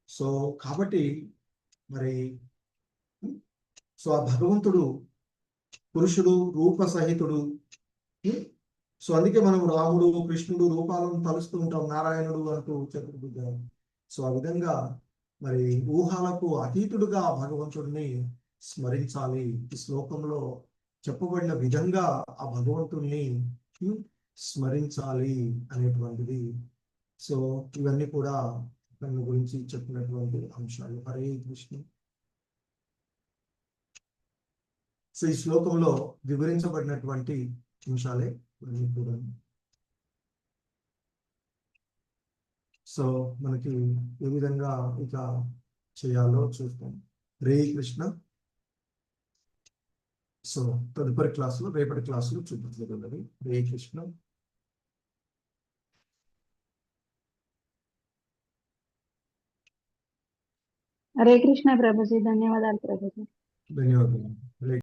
సో కాబట్టి మరి సో ఆ భగవంతుడు పురుషుడు రూప సహితుడు. సో అందుకే మనం రాముడు కృష్ణుడు రూపాలను తలుస్తూ ఉంటాం, నారాయణుడు అంటూ చతుర్భుజ. సో ఆ విధంగా మరి ఊహలకు అతీతుడుగా ఆ భగవంతుడిని స్మరించాలి. ఈ శ్లోకంలో చెప్పబడిన విధంగా ఆ భగవంతుణ్ణి స్మరించాలి అనేటువంటిది. సో ఇవన్నీ కూడా దాని గురించి చెప్పినటువంటి అంశాలు. హరే కృష్ణ. సో ఈ శ్లోకంలో వివరించబడినటువంటి అంశాలే ఇవన్నీ కూడా. సో మనకి ఏ విధంగా ఇక చేయాలో చూస్తాం. హరే కృష్ణ. సో తదుపరి క్లాసులో రేపటి క్లాసులో చూపించగలరు. హరే కృష్ణ. హరే కృష్ణ ప్రభుజీ, ధన్యవాదాలు ప్రభుజీ. ధన్యవాదాలు. హరే